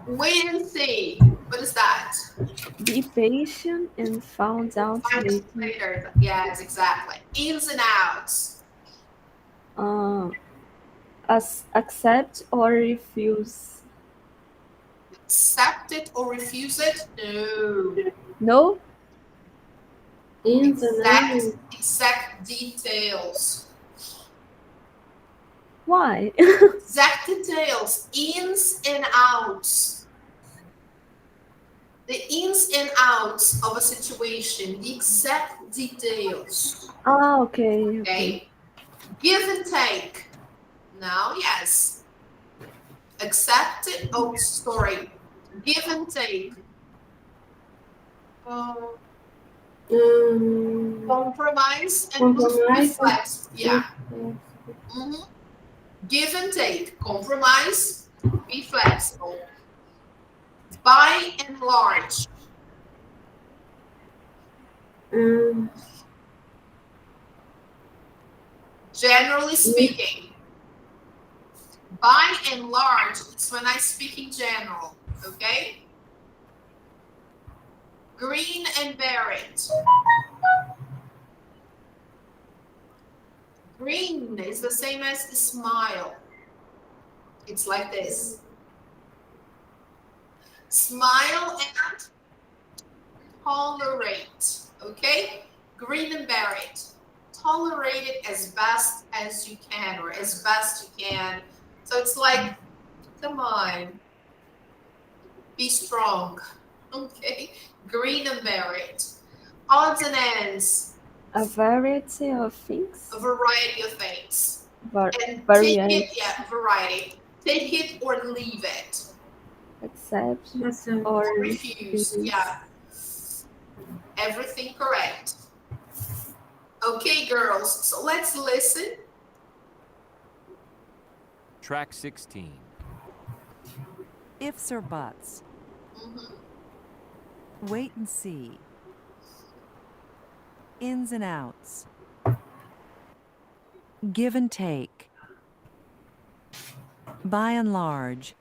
Wait and see. What is that? Be patient and find out Find later. out later. Yes, exactly. Ins and outs. Accept or refuse. Accept it or refuse it? No. No? Ins and outs. Exact details. Why? Exact details. Ins and outs. The ins and outs of a situation. The exact details. Ah, okay. Okay. Give and take. Now, yes. Accept it. Oh, sorry. Give and take. Compromise and reflex. Yeah. Give and take. Compromise. Be flexible. By and large. Generally speaking. By and large is when I speak in general. Okay? Grin and bear it. Grin is the same as smile. It's like this. Smile and tolerate. Okay? Grin and bear it. Tolerate it as best as you can, or as best you can. So it's like, come on. Be strong. Okay? Grin and bear it. Odds and ends. A variety of things. A variety of things. And variety. Take it, yeah, variety. Take it or leave it. Accept or refuse. Yeah. Everything correct. Okay, girls, so let's listen. Track 16. Ifs or buts? Wait and see. Ins and outs. Give and take. By and large.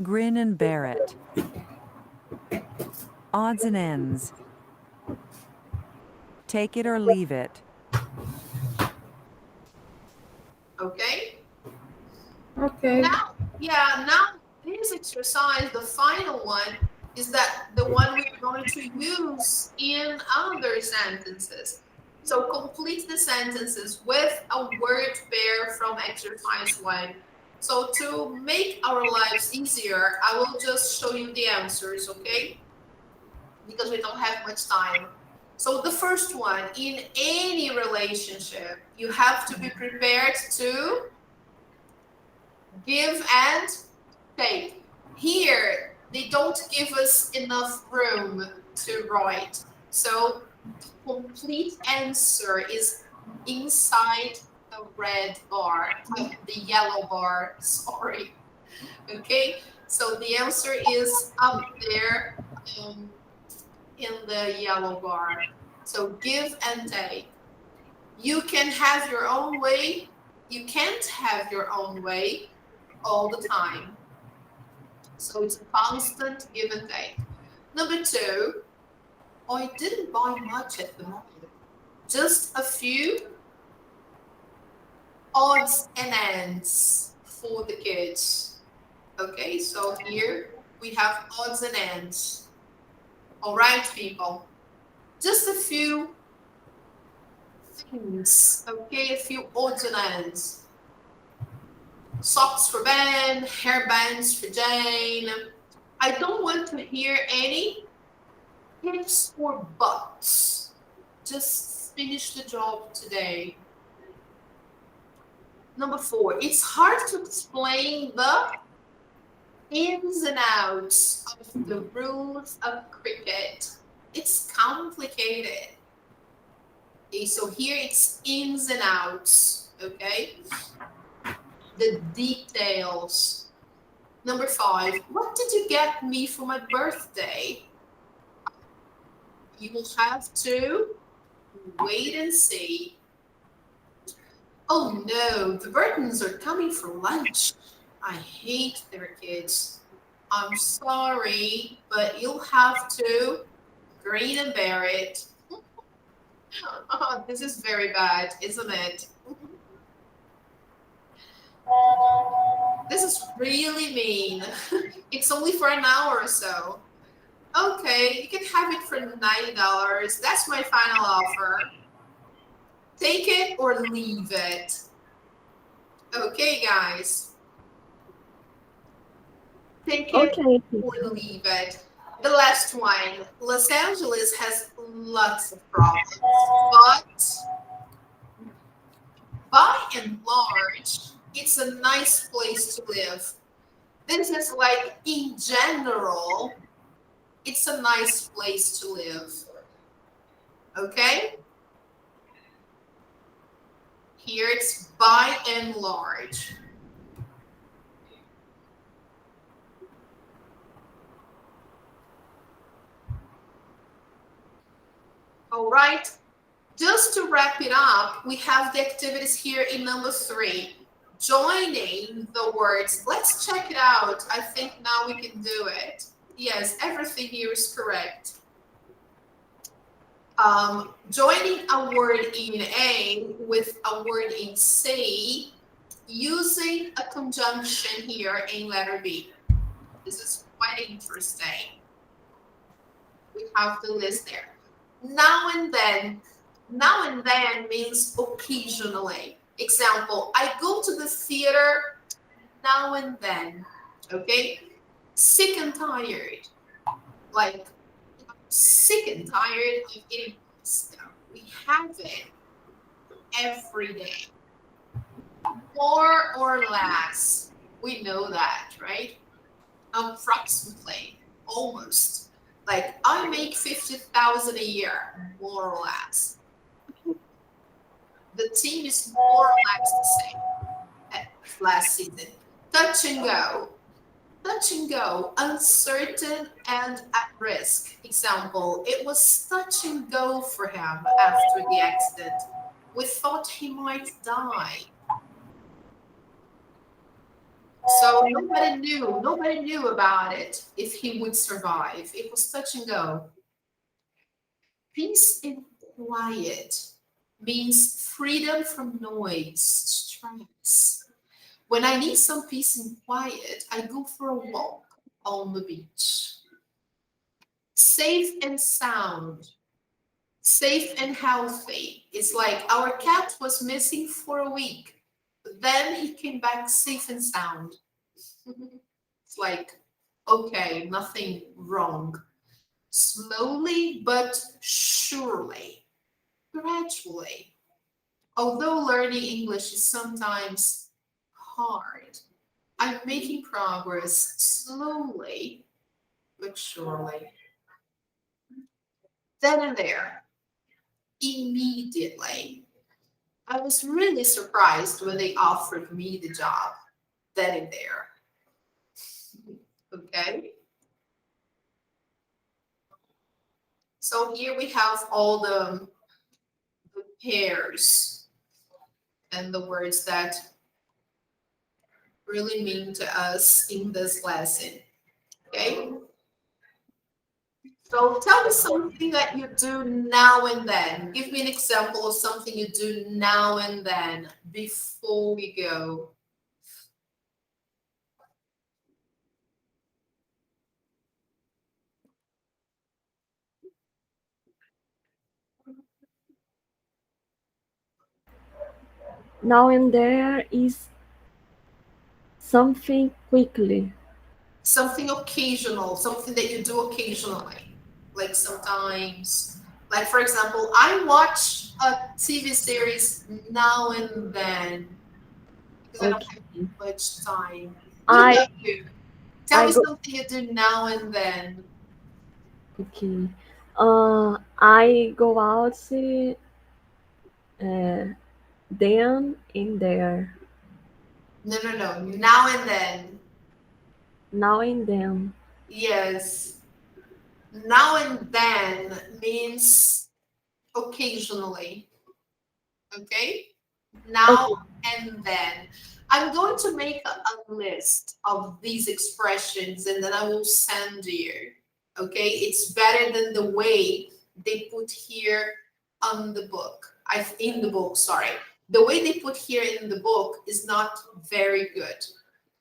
Grin and bear it. Odds and ends. Take it or leave it. Okay? Okay. Now this exercise, the final one, is that the one we're going to use in other sentences. So complete the sentences with a word pair from exercise 1. So to make our lives easier, I will just show you the answers, okay? Because we don't have much time. So the first one, in any relationship, you have to be prepared to give and take. Here, they don't give us enough room to write. So complete answer is inside the red bar, the yellow bar, sorry. Okay, so the answer is up there in the yellow bar. So give and take. You can have your own way. You can't have your own way all the time. So it's a constant give and take. Number 2, I didn't buy much at the moment. Just a few odds and ends for the kids. Okay, so here we have odds and ends. All right, people. Just a few things, okay? A few odds and ends. Socks for Ben, hairbands for Jane. I don't want to hear any ifs or buts. Just finish the job today. Number 4, it's hard to explain the ins and outs of the rules of cricket. It's complicated. Okay, so here it's ins and outs, okay? The details. Number 5, what did you get me for my birthday? You will have to wait and see. Oh no, the Burtons are coming for lunch. I hate their kids. I'm sorry, but you'll have to grin and bear it. Oh, this is very bad, isn't it? This is really mean. It's only for an hour or so. Okay, you can have it for $90. That's my final offer. Take it or leave it. Okay, guys. Take it or leave it. The last one. Los Angeles has lots of problems, but by and large, it's a nice place to live. This is like, in general, it's a nice place to live. Okay? Here it's by and large. All right. Just to wrap it up, we have the activities here in number 3. Joining the words. Let's check it out. I think now we can do it. Yes, everything here is correct. Joining a word in A with a word in C using a conjunction here in letter B. This is quite interesting. We have the list there. Now and then. Now and then means occasionally. Example, I go to the theater now and then. Okay? Sick and tired. Like, sick and tired of eating pasta. We have it every day. More or less. We know that, right? Approximately. Almost. Like, I make 50,000 a year, more or less. The team is more or less the same as last season. Touch and go. Touch and go, uncertain and at risk. Example, it was touch and go for him after the accident. We thought he might die. So nobody knew about it, if he would survive. It was touch and go. Peace and quiet means freedom from noise, stress. When I need some peace and quiet, I go for a walk on the beach. Safe and sound, safe and healthy. It's like our cat was missing for a week, but then he came back safe and sound. It's like, okay, nothing wrong. Slowly but surely, gradually. Although learning English is sometimes hard, I'm making progress slowly but surely. Then and there, immediately. I was really surprised when they offered me the job. Then and there. Okay? So here we have all the pairs and the words that really mean to us in this lesson. Okay? So tell me something that you do now and then. Give me an example of something you do now and then before we go. Now and there is something quickly. Something occasional, something that you do occasionally. Like sometimes, like for example, I watch a TV series now and then because I don't have much time. What about you? Tell me something you do now and then. Okay. I go out then and there. No. Now and then. Now and then. Yes. Now and then means occasionally. Okay? Now and then. I'm going to make a list of these expressions and then I will send you. Okay? It's better than the way they put here on the book. In the book, sorry. The way they put here in the book is not very good.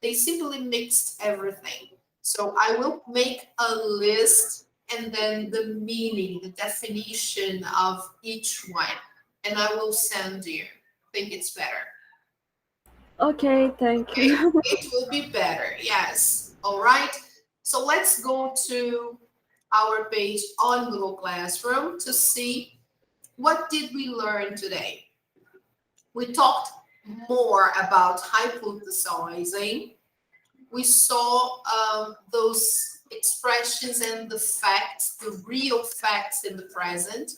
They simply mixed everything. So I will make a list and then the meaning, the definition of each one, and I will send you. I think it's better. Okay, thank you. It will be better, yes. All right. So let's go to our page on Google Classroom to see what did we learn today. We talked more about hypothesizing. We saw those expressions and the facts, the real facts in the present.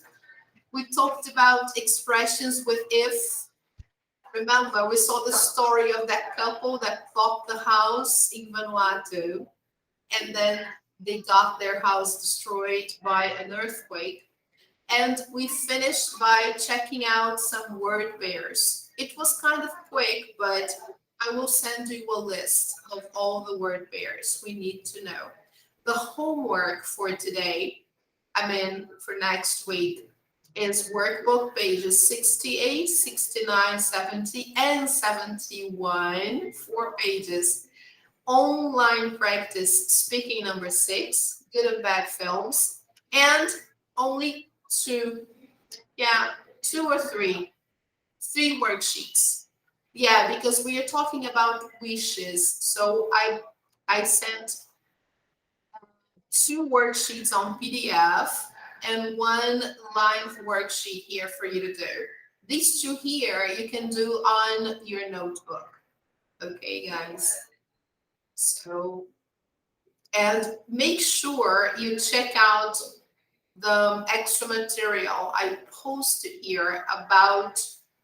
We talked about expressions with if. Remember, we saw the story of that couple that bought the house in Vanuatu, and then they got their house destroyed by an earthquake. And we finished by checking out some word pairs. It was kind of quick, but I will send you a list of all the word pairs we need to know. The homework for today, for next week, is workbook pages 68, 69, 70, and 71, 4 pages. Online practice speaking number 6, good and bad films, and only 2 or 3 worksheets. Yeah, because we are talking about wishes. So I sent 2 worksheets on PDF and 1 live worksheet here for you to do. These 2 here you can do on your notebook. Okay, guys. So, and make sure you check out the extra material I posted here about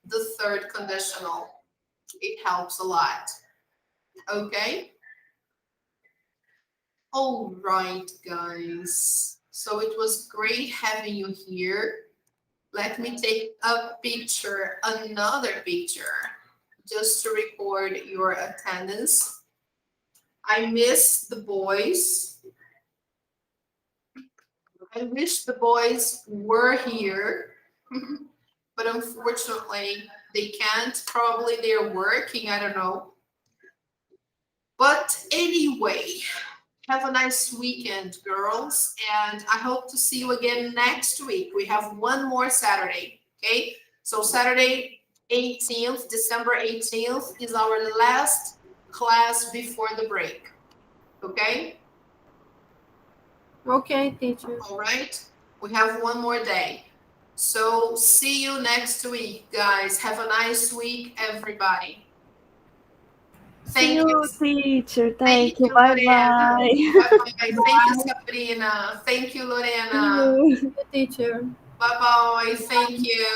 the third conditional. It helps a lot. Okay? All right, guys. So it was great having you here. Let me take a picture, another picture, just to record your attendance. I miss the boys. I wish the boys were here, but unfortunately they can't. Probably they're working, I don't know. But anyway, have a nice weekend, girls, and I hope to see you again next week. We have one more Saturday, okay? So Saturday 18th, December 18th is our last class before the break, okay? Okay, teacher. All right, we have one more day. So see you next week, guys. Have a nice week, everybody. See you, teacher. Thank you. Lorena. Bye-bye. Bye-bye. Thank you, Sabrina. Thank you, Lorena. Teacher. Bye-bye. Thank you.